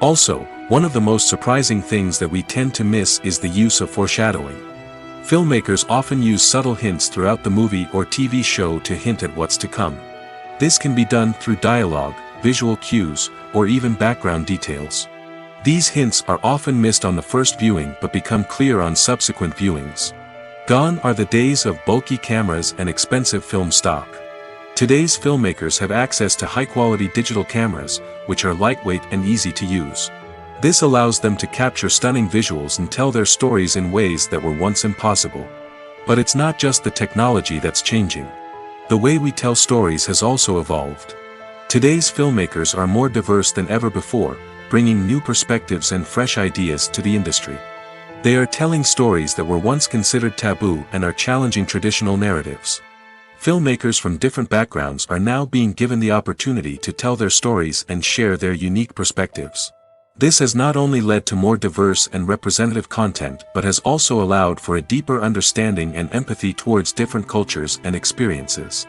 Also, one of the most surprising things that we tend to miss is the use of foreshadowing. Filmmakers often use subtle hints throughout the movie or TV show to hint at what's to come. This can be done through dialogue, visual cues, or even background details. These hints are often missed on the first viewing but become clear on subsequent viewings. Gone are the days of bulky cameras and expensive film stock. Today's filmmakers have access to high-quality digital cameras, which are lightweight and easy to use. This allows them to capture stunning visuals and tell their stories in ways that were once impossible. But it's not just the technology that's changing. The way we tell stories has also evolved. Today's filmmakers are more diverse than ever before, bringing new perspectives and fresh ideas to the industry. They are telling stories that were once considered taboo and are challenging traditional narratives. Filmmakers from different backgrounds are now being given the opportunity to tell their stories and share their unique perspectives. This has not only led to more diverse and representative content but has also allowed for a deeper understanding and empathy towards different cultures and experiences.